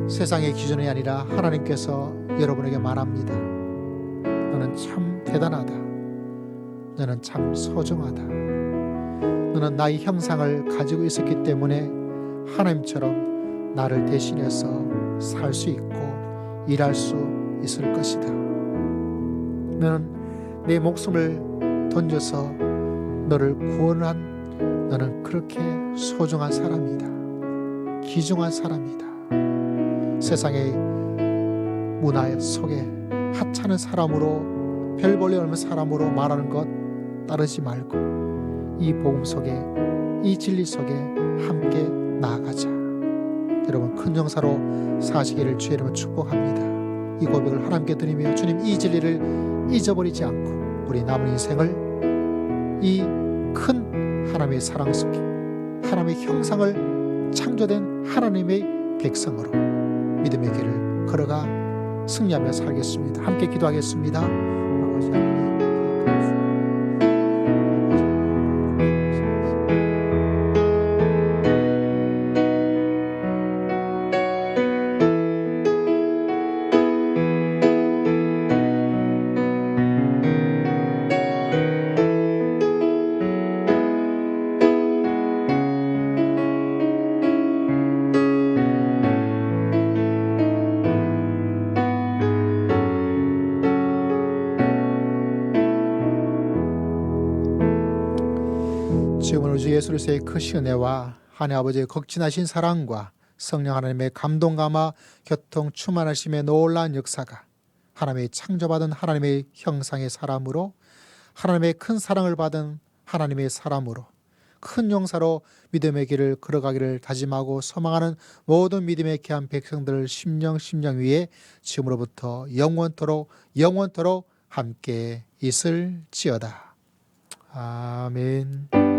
세상의 기준이 아니라 하나님께서 여러분에게 말합니다. 너는 참 대단하다. 너는 참 소중하다. 너는 나의 형상을 가지고 있었기 때문에 하나님처럼 나를 대신해서 살 수 있고 일할 수 있을 것이다. 너는 내 목숨을 던져서 너를 구원한 너는 그렇게 소중한 사람이다. 귀중한 사람이다. 세상의 문화 속에 하찮은 사람으로 별 볼일 없는 사람으로 말하는 것 따르지 말고 이 복음 속에 이 진리 속에 함께 나아가자. 여러분 큰 용사로 사시기를 주의 이름으로 축복합니다. 이 고백을 하나님께 드리며 주님 이 진리를 잊어버리지 않고 우리 남은 인생을 이 큰 하나님의 사랑 속에 하나님의 형상을 창조된 하나님의 백성으로 믿음의 길을 걸어가 승리하며 살겠습니다. 함께 기도하겠습니다. 아버지 하나님 그리스도의 크신 은혜와 하나님 아버지의 극진하신 사랑과 성령 하나님의 감동 감화 교통 충만하심의 놀라운 역사가 하나님의 창조받은 하나님의 형상의 사람으로 하나님의 큰 사랑을 받은 하나님의 사람으로 큰 용사로 믿음의 길을 걸어가기를 다짐하고 소망하는 모든 믿음의 귀한 백성들 심령 위에 지금으로부터 영원토록 함께 있을지어다. 아멘.